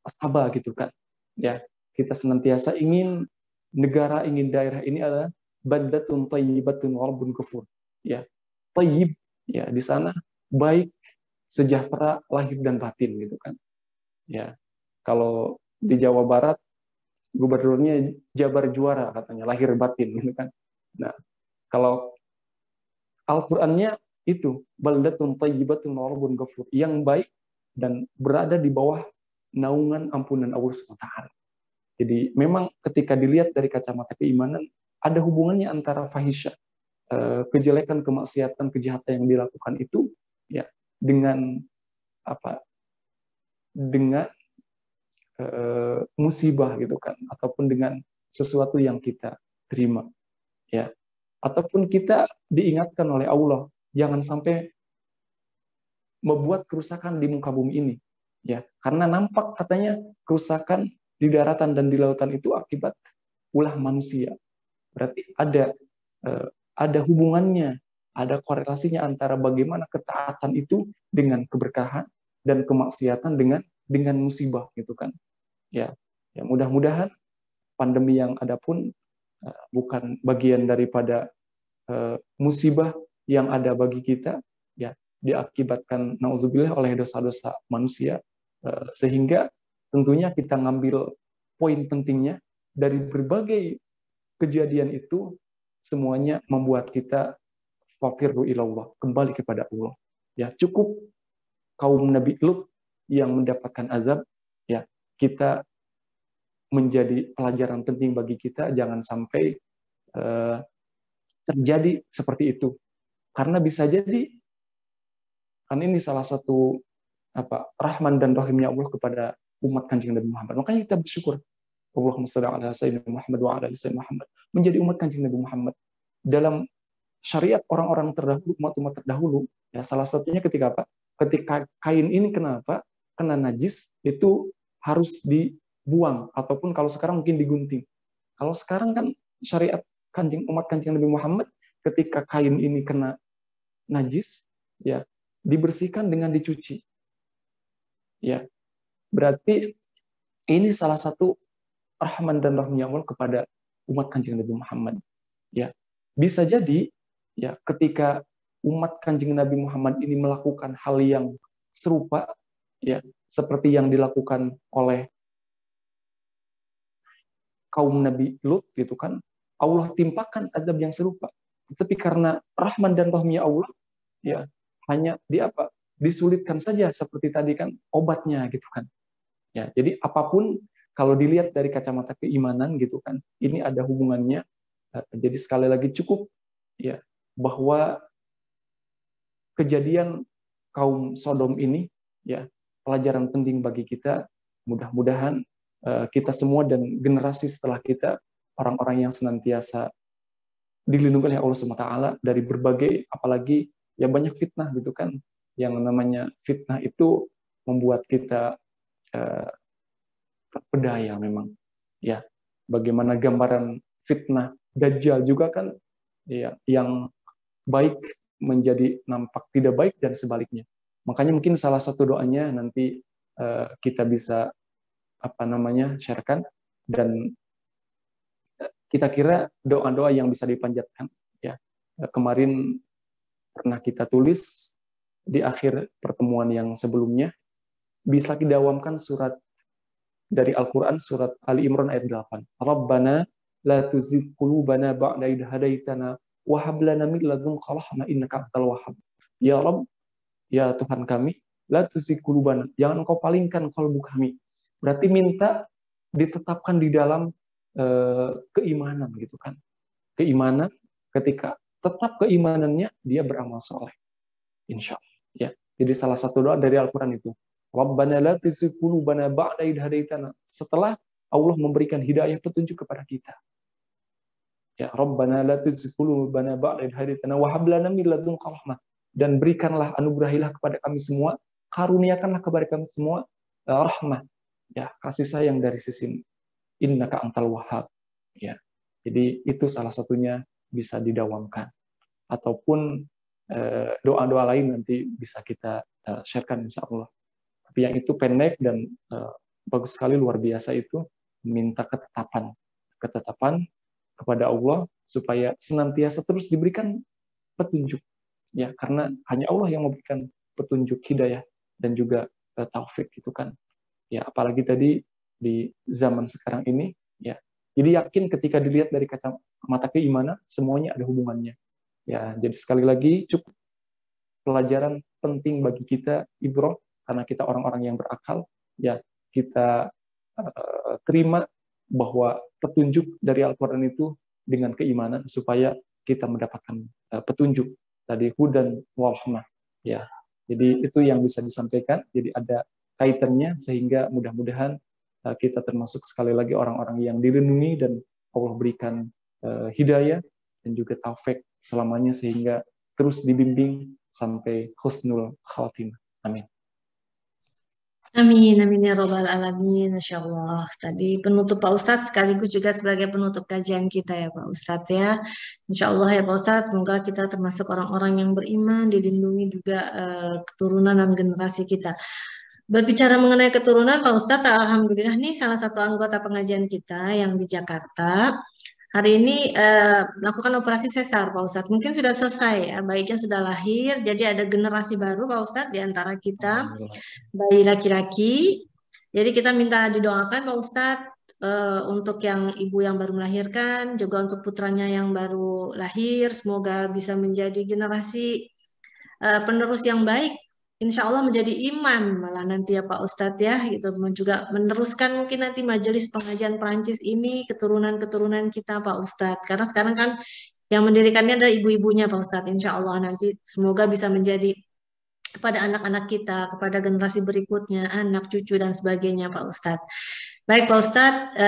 As-Saba gitu kan. Ya, kita senantiasa ingin negara, ingin daerah ini adalah baldatun thayyibatun wa rabbun ghafur. Ya, thayyib, ya di sana baik, sejahtera lahir dan batin gitu kan. Ya. Kalau di Jawa Barat gubernurnya Jabar Juara katanya, lahir batin gitu kan. Nah, kalau Al-Qur'annya itu baldatun thayyibatun wa rabbun ghafur, yang baik dan berada di bawah naungan ampunan Allah SWT. Jadi memang ketika dilihat dari kacamata keimanan ada hubungannya antara fahisyah, kejelekan, kemaksiatan, kejahatan yang dilakukan itu ya dengan apa? Dengan musibah gitu kan, ataupun dengan sesuatu yang kita terima, ya, ataupun kita diingatkan oleh Allah jangan sampai membuat kerusakan di muka bumi ini, ya, karena nampak katanya kerusakan di daratan dan di lautan itu akibat ulah manusia. Berarti ada hubungannya, ada korelasinya antara bagaimana ketaatan itu dengan keberkahan dan kemaksiatan dengan musibah gitu kan. Ya, mudah-mudahan pandemi yang ada pun bukan bagian daripada musibah yang ada bagi kita, ya, diakibatkan nauzubillah oleh dosa-dosa manusia, sehingga tentunya kita ngambil poin pentingnya dari berbagai kejadian itu, semuanya membuat kita faqirru ilallah, kembali kepada Allah. Ya, cukup kaum Nabi Lut yang mendapatkan azab, ya, kita menjadi pelajaran penting bagi kita, jangan sampai terjadi seperti itu. Karena bisa jadi, kan ini salah satu rahman dan rahimnya Allah kepada umat Kanjeng Nabi Muhammad. Makanya kita bersyukur. Allahumma shalli ala sayyidina Muhammad wa ala ali sayyidina Muhammad. Menjadi umat Kanjeng Nabi Muhammad. Dalam syariat orang-orang terdahulu, umat-umat terdahulu, ya, salah satunya ketika apa? Ketika kain ini kenapa? Kena najis, itu harus dibuang, ataupun kalau sekarang mungkin digunting. Kalau sekarang kan syariat umat Kanjeng Nabi Muhammad, ketika kain ini kena najis, ya, dibersihkan dengan dicuci. Ya, berarti ini salah satu rahman dan rahimnya Allah kepada umat Kanjeng Nabi Muhammad. Ya, bisa jadi, ya, ketika umat Kanjeng Nabi Muhammad ini melakukan hal yang serupa, ya, seperti yang dilakukan oleh kaum Nabi Lut gitu kan, Allah timpakan azab yang serupa. Tetapi karena rahman dan rahimnya Allah, ya, hanya disulitkan saja seperti tadi kan obatnya gitu kan. Ya, jadi apapun kalau dilihat dari kacamata keimanan gitu kan, ini ada hubungannya. Jadi sekali lagi cukup, ya, bahwa kejadian kaum Sodom ini, ya, pelajaran penting bagi kita. Mudah-mudahan kita semua dan generasi setelah kita, orang-orang yang senantiasa dilindungi oleh Allah SWT dari berbagai, apalagi ya banyak fitnah gitu kan. Yang namanya fitnah itu membuat kita terpedaya memang. Ya, bagaimana gambaran fitnah Dajjal juga kan, ya, yang baik menjadi nampak tidak baik dan sebaliknya. Makanya mungkin salah satu doanya nanti kita bisa sharekan, dan kita kira doa-doa yang bisa dipanjatkan, ya. Kemarin pernah kita tulis di akhir pertemuan yang sebelumnya, bisa didawamkan surat dari Al-Quran, surat Ali Imran ayat 8. Rabbana la tuzigh qulubana ba'da idh hadaitana wa hab lana min ladunka rahmah innaka antal wahhab. Ya Rabb, ya Tuhan kami, la tuzigh qulubana, jangan engkau palingkan kalbu kami. Berarti minta ditetapkan di dalam keimanan gitu kan. Keimanan, ketika tetap keimanannya, dia beramal soleh. Insya Allah. Ya. Jadi salah satu doa dari Al-Quran itu. Rabbana la tuzigh qulubana ba'da idh hadaitana. Setelah Allah memberikan hidayah petunjuk kepada kita. Ya, Rabbana la tuzigh qulubana ba'da idh hadaitana wa hab lana min ladunka rahmah. Dan berikanlah, anugerahilah kepada kami semua, karuniakanlah kepada kami semua rahmah. Ya, kasih sayang dari sisi innaka antal wahhab. Ya. Jadi itu salah satunya bisa didawamkan. Ataupun doa-doa lain nanti bisa kita sharekan insya Allah. Tapi yang itu pendek dan bagus sekali, luar biasa itu, minta ketetapan kepada Allah supaya senantiasa terus diberikan petunjuk, ya, karena hanya Allah yang memberikan petunjuk, hidayah dan juga taufik gitu kan, ya, apalagi tadi di zaman sekarang ini, ya, jadi yakin ketika dilihat dari kacamata keimanan semuanya ada hubungannya, ya. Jadi sekali lagi cukup pelajaran penting bagi kita, ibrah, karena kita orang-orang yang berakal, ya, kita terima bahwa petunjuk dari Al-Quran itu dengan keimanan supaya kita mendapatkan petunjuk tadi, hudan wal rahmah, ya. Jadi itu yang bisa disampaikan, jadi ada kaitannya, sehingga mudah-mudahan kita termasuk sekali lagi orang-orang yang dilindungi dan Allah berikan hidayah dan juga taufik selamanya sehingga terus dibimbing sampai husnul khatimah. Amin. Amin, amin ya robbal alamin, Masya Allah. Tadi penutup Pak Ustadz sekaligus juga sebagai penutup kajian kita ya Pak Ustadz ya. Insya Allah ya Pak Ustadz, semoga kita termasuk orang-orang yang beriman, dilindungi juga keturunan dan generasi kita. Berbicara mengenai keturunan Pak Ustadz, alhamdulillah nih salah satu anggota pengajian kita yang di Jakarta hari ini melakukan operasi sesar Pak Ustadz. Mungkin sudah selesai ya, bayinya sudah lahir, jadi ada generasi baru Pak Ustadz di antara kita, bayi laki-laki. Jadi kita minta didoakan Pak Ustadz untuk yang ibu yang baru melahirkan, juga untuk putranya yang baru lahir, semoga bisa menjadi generasi penerus yang baik. Insya Allah menjadi imam malah nanti ya Pak Ustadz ya, gitu. Juga meneruskan mungkin nanti majelis pengajian Perancis ini keturunan-keturunan kita Pak Ustadz. Karena sekarang kan yang mendirikannya adalah ibu-ibunya Pak Ustadz. Insya Allah nanti semoga bisa menjadi kepada anak-anak kita, kepada generasi berikutnya, anak, cucu, dan sebagainya Pak Ustadz. Baik Pak Ustadz,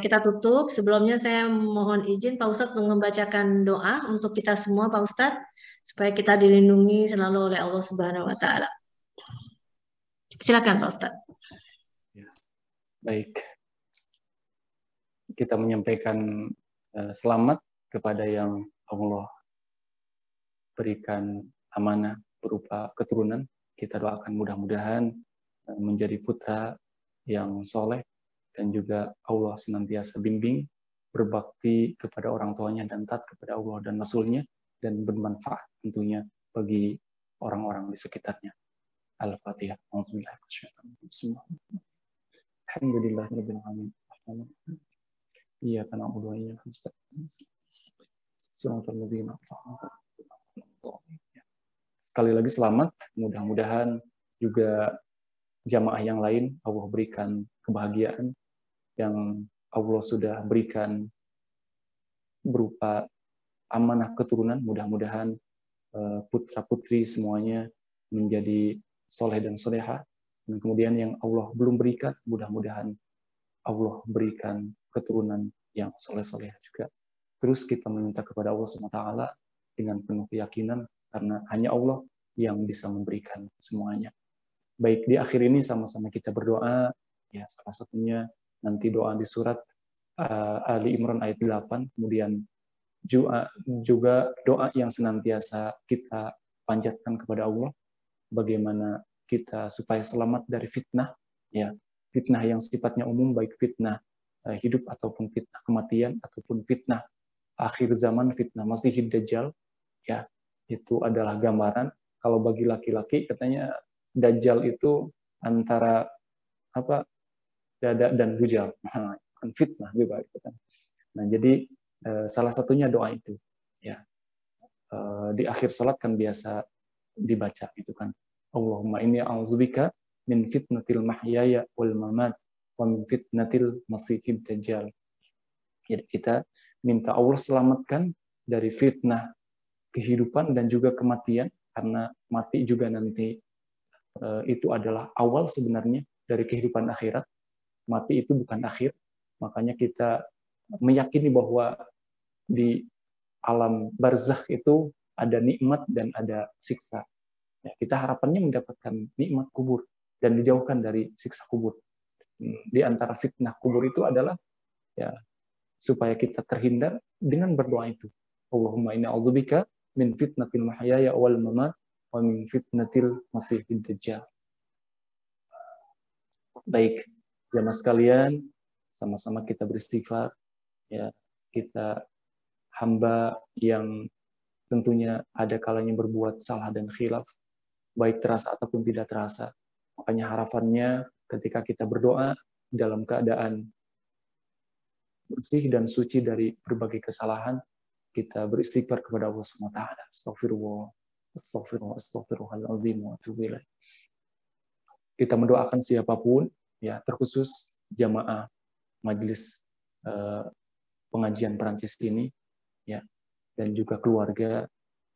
kita tutup. Sebelumnya saya mohon izin Pak Ustadz untuk membacakan doa untuk kita semua Pak Ustadz, supaya kita dilindungi selalu oleh Allah Subhanahu wa Ta'ala. Silakan Pak Ustadz. Ya. Baik. Kita menyampaikan selamat kepada yang Allah berikan amanah berupa keturunan. Kita doakan mudah-mudahan menjadi putra yang soleh dan juga Allah senantiasa bimbing, berbakti kepada orang tuanya dan taat kepada Allah dan Rasul-Nya, dan bermanfaat tentunya bagi orang-orang di sekitarnya. Al-Fatihah. Alhamdulillahirabbil alamin. Iyyaka na'budu wa iyyaka nasta'in. Shiratal ladzina an'amta 'alaihim. Sekali lagi selamat, mudah-mudahan juga jamaah yang lain Allah berikan kebahagiaan yang Allah sudah berikan berupa amanah keturunan. Mudah-mudahan putra-putri semuanya menjadi soleh dan soleha. Dan kemudian yang Allah belum berikan, mudah-mudahan Allah berikan keturunan yang soleh-soleha juga. Terus kita meminta kepada Allah SWT dengan penuh keyakinan, karena hanya Allah yang bisa memberikan semuanya. Baik, di akhir ini sama-sama kita berdoa, ya salah satunya nanti doa di surat Ali Imran ayat 8, kemudian juga doa yang senantiasa kita panjatkan kepada Allah, bagaimana kita supaya selamat dari fitnah, ya fitnah yang sifatnya umum, baik fitnah hidup ataupun fitnah kematian ataupun fitnah akhir zaman, fitnah Masihid Dajjal, ya itu adalah gambaran. Kalau bagi laki-laki katanya Dajjal itu antara apa dada dan bujal, kan fitnah juga. Nah jadi salah satunya doa itu, ya di akhir salat kan biasa dibaca itu kan, Allahumma inni a'udzubika min fitnatil mahyaya wal mamat wa min fitnatil masihid dajjal. Jadi kita minta Allah selamatkan dari fitnah kehidupan dan juga kematian, karena mati juga nanti itu adalah awal sebenarnya dari kehidupan akhirat. Mati itu bukan akhir, makanya kita meyakini bahwa di alam barzakh itu ada nikmat dan ada siksa. Ya, kita harapannya mendapatkan nikmat kubur dan dijauhkan dari siksa kubur. Di antara fitnah kubur itu adalah ya supaya kita terhindar dengan berdoa itu. Allahumma inni a'udzubika min fitnatil mahyaya wal mamat wa min fitnatil masihid dajjal. Baik, jamaah sekalian, sama-sama kita beristighfar, ya kita hamba yang tentunya ada kalanya berbuat salah dan khilaf, baik terasa ataupun tidak terasa. Makanya harapannya ketika kita berdoa dalam keadaan bersih dan suci dari berbagai kesalahan, kita beristighfar kepada Allah SWT. Astagfirullah, astagfirullah, astagfirullahaladzim wa atubu ilaih. Kita mendoakan siapapun, ya terkhusus jamaah majelis pengajian Perancis ini, ya dan juga keluarga,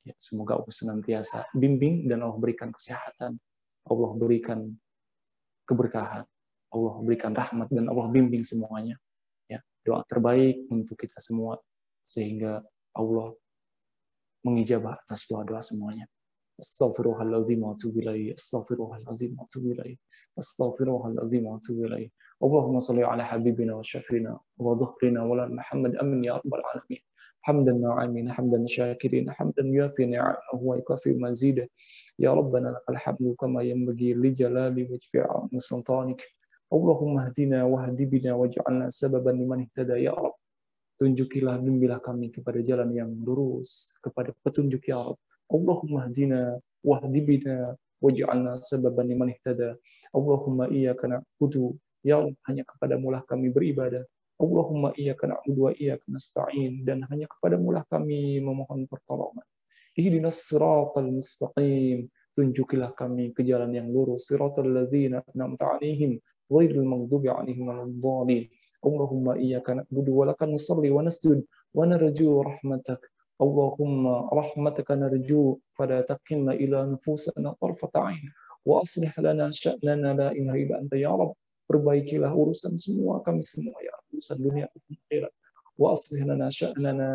ya, semoga Allah senantiasa bimbing dan Allah berikan kesehatan, Allah berikan keberkahan, Allah berikan rahmat dan Allah bimbing semuanya. Ya, doa terbaik untuk kita semua sehingga Allah mengijabah atas doa-doa semuanya. Astaghfirullahaladzim wa atubu ilaih. Astaghfirullahaladzim wa atubu ilaih. Astaghfirullahaladzim wa atubu ilaih. Allahumma salli ala habibina wa syafina wa dhukhrina wa lan Muhammad amin ya rabbal alamin. Hamdan na'amin, hamdan syakirin, hamdan yuafi ni'amahu wa yukafi mazidah. Ya Rabbana lakal hamdu kama yanbaghi li jalali wajhi 'azimi sultanik. Allahumma hdina wa hdi bina waj'alna sababan liman ihtada ya Rabb. Tunjukilah, bimbinglah kami kepada jalan yang lurus, kepada petunjuk ya Rabb. Allahumma hdina wahdi bina waj'alna sababan liman ihtada. Allahumma iyyaka na'budu, ya Allah, hanya kepadamu-lah kami beribadah. Allahumma iyyaka na'budu wa iyyaka nasta'in, dan hanya kepadamu-lah kami memohon pertolongan. Ihdinas siratal mustaqim, tunjukilah kami ke jalan yang lurus. Siratal ladzina an'amta 'alaihim ghairil maghdubi 'alaihim waladdallin. Allahumma iyyaka na'budu wa laka nusalli wa nasjud wa narju rahmatak. Allahumma rahmataka narju fala takilna ila nufusana tarfata 'ain wa aslih lana sya'nana la ilaha illa anta ya Rabb. Perbaikilah urusan semua kami semua ya Rabb, urusan dunia dan akhirat. Wa aslih lana sya'nana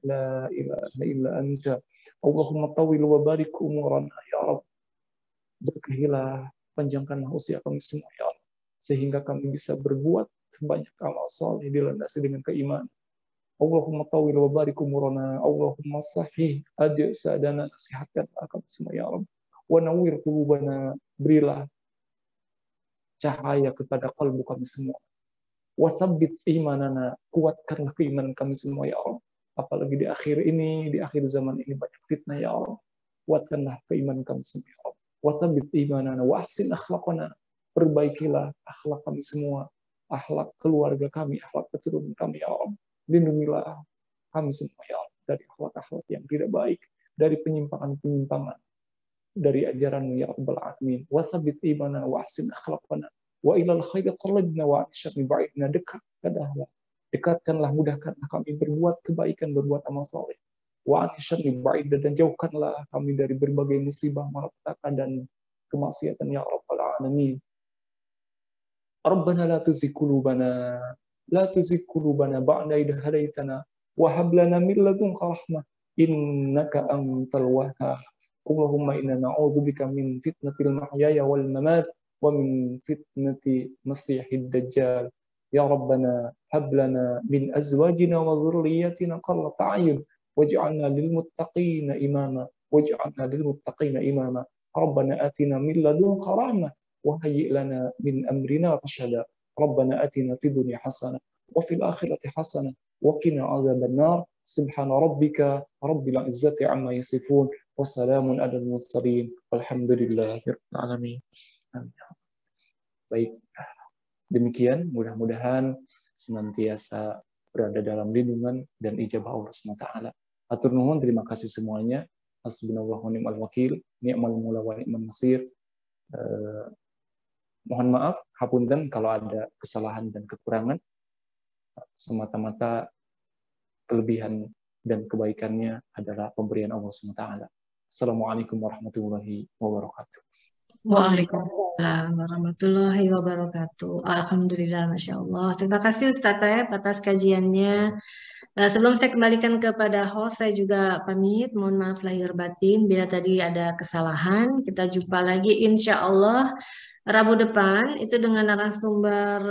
la ilaha illa anta. Allahumma tawil wa barik umurana ya Rabb. Berkahilah, panjangkanlah usia kami semua ya Rabb, sehingga kami bisa berbuat banyak amal saleh dilandasi dengan keimanan. Allahumma tawil wa barik umurana. Allahumma sahih adik sadana, nasihatkanlah kami semua ya Rabb. Wa nawwir qulubana, berilah cahaya kepada kalbu kami semua. Wa tsabbit imanana, kuatkanlah keimanan kami semua ya Allah. Apalagi di akhir ini, di akhir zaman ini banyak fitnah ya Allah. Kuatkanlah keimanan kami semua ya Allah. Wa tsabbit imanana wa ahsin akhlaqana, perbaikilah akhlak kami semua, akhlak keluarga kami, akhlak keturunan kami ya Allah. Lindungilah kami semua ya Allah dari akhlak-akhlak yang tidak baik, dari penyimpangan-penyimpangan dari ajaran-Mu ya Rabbal Alamin. Wa tsabbit imanana wa ahsin akhlaqana wa ilal khairi qarribna wa ansyarni ba'idna, dekatkanlah, mudahkanlah kami berbuat kebaikan, berbuat amal saleh. Wa ansyarni ba'idna, dan jauhkanlah kami dari berbagai musibah, malapetaka dan kemaksiatan ya Rabbal Alamin. Rabbana la tuzigh qulubana ba'da idh hadaitana wa hab lana min ladunka rahmah innaka antal wahhab. Allahumma inna na'udzubika min fitnatil mahyaya wal mamat wa min fitnati masiihid dajjal. Ya Rabbana hab lana min azwajina wa dhurriyyatina qurrata a'yun waj'alna lil muttaqina imama. Rabbana atina min ladunka rahmah wa hayyi' lana min amrina rashada. Rabbana atina fid dunya hasanah wa fil akhirati hasanah wa qina adzaban nar. Subhana rabbika rabbil izzati amma yasifun. Wassalamun ala al-mursalin walhamdulillahirabbil alamin. Baik, demikian mudah-mudahan senantiasa berada dalam lindungan dan ijabah Allah SWT. Atur nuhun, terima kasih semuanya. Hasbunallahu wa ni'mal wakil, ni'mal maula wa ni'mal nasir. Mohon maaf, hapunten kalau ada kesalahan dan kekurangan. Semata-mata kelebihan dan kebaikannya adalah pemberian Allah SWT. Assalamualaikum warahmatullahi wabarakatuh. Waalaikumsalam warahmatullahi wabarakatuh. Alhamdulillah, Masya Allah. Terima kasih Ustaz Taib atas kajiannya. Sebelum saya kembalikan kepada host, saya juga pamit. Mohon maaf lahir batin bila tadi ada kesalahan. Kita jumpa lagi insya Allah Rabu depan itu dengan narasumber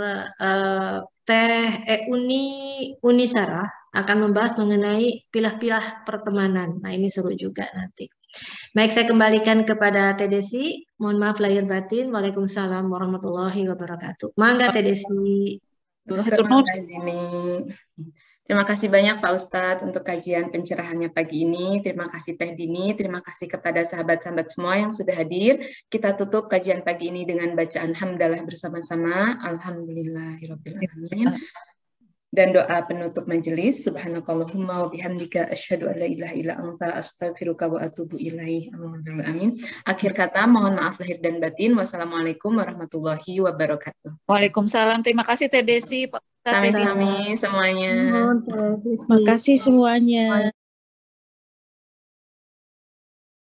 Uni Sarah akan membahas mengenai pilah-pilah pertemanan. Nah, ini seru juga nanti. Baik, saya kembalikan kepada Teh Desi. Mohon maaf lahir batin. Waalaikumsalam warahmatullahi wabarakatuh. Mangga Teh Desi. Terima kasih banyak Pak Ustadz untuk kajian pencerahannya pagi ini. Terima kasih Teh Dini. Terima kasih kepada sahabat-sahabat semua yang sudah hadir. Kita tutup kajian pagi ini dengan bacaan hamdalah bersama-sama. Alhamdulillahirabbil alamin. Dan doa penutup majelis, subhanakallahumma wa bihamdika asyhadu an la ilaha illa anta astaghfiruka wa atubu ilaih. Amin. Akhir kata, mohon maaf lahir dan batin. Wassalamualaikum warahmatullahi wabarakatuh. Waalaikumsalam. Terima kasih Teh Desi, Pak Ustadz. Sami-sami semuanya. Terima kasih semuanya.